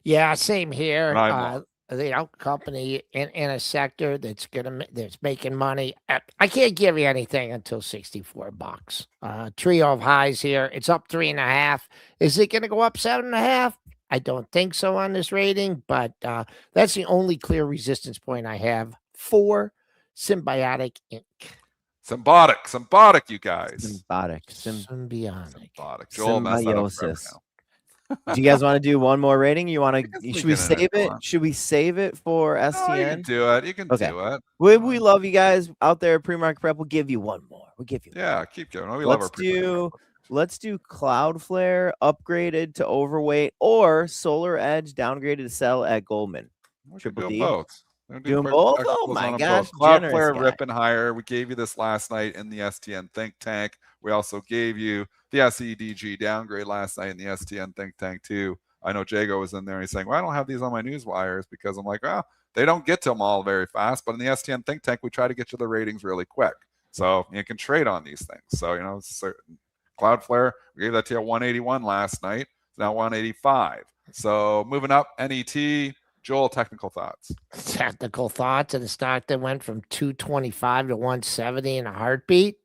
Yeah, same here. And I'm long. Company in a sector that's making money. I can't give you anything until $64. Trio of highs here. It's up 3.5. Is it going to go up 7.5? I don't think so on this rating, but that's the only clear resistance point I have for Symbiotic Inc. Symbiotic, you guys. Symbiotic. Joel messed that up forever Symbiosis. now. Do you guys want to do one more rating? You want to? Should we get in save it. it? Should we save it for No, you STN? can do it. You can Okay. do it. We love you guys out there. Pre-market prep. We'll give you one more. We'll give you. Yeah, keep going. We love our Let's do Cloudflare upgraded to overweight or Solar Edge downgraded to sell at Goldman. We Triple do D. both. Doing both? Oh my gosh, Cloudflare guy. ripping higher. We gave you this last night in the STN think tank. We also gave you the SEDG downgrade last night in the STN think tank too. I know Jago was in there. He's saying, well, I don't have these on my news wires because I'm like, well, they don't get to them all very fast. But in the STN think tank, we try to get you the ratings really quick. So you can trade on these things. So, Cloudflare, we gave that to you at 181 last night. It's now 185. So moving up, NET. Joel, technical thoughts. Technical thoughts of the stock that went from 225 to 170 in a heartbeat.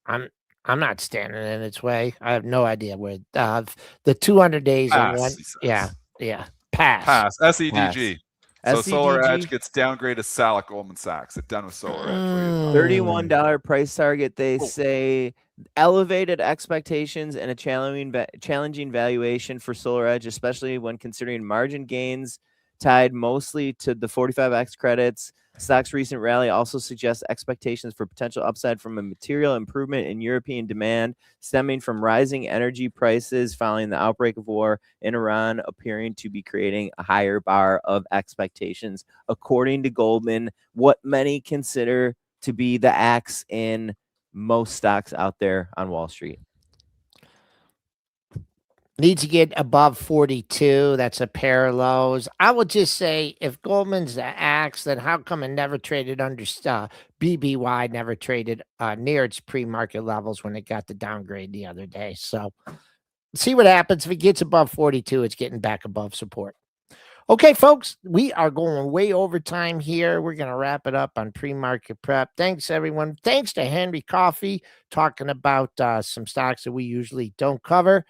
I'm not standing in its way. I have no idea where the 200 days Pass, in one. he says. Yeah. Pass. SEDG. So SEDG. Solar Edge gets downgraded to Sal at Goldman Sachs. It's done with Solar Edge. $31 price target. They say elevated expectations and a challenging valuation for Solar Edge, especially when considering margin gains tied mostly to the 45X credits. Stock's recent rally also suggests expectations for potential upside from a material improvement in European demand stemming from rising energy prices following the outbreak of war in Iran, appearing to be creating a higher bar of expectations, according to Goldman, what many consider to be the axe in most stocks out there on Wall Street. Needs to get above 42. That's a pair of lows. I would just say if Goldman's the axe, then how come it never traded under BBY, never traded near its pre-market levels when it got the downgrade the other day? So see what happens. If it gets above 42, it's getting back above support. Okay, folks, we are going way over time here. We're going to wrap it up on pre-market prep. Thanks, everyone. Thanks to Henry Coffey talking about some stocks that we usually don't cover.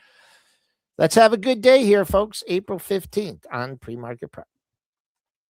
Let's have a good day here, folks. April 15th on pre-market prep.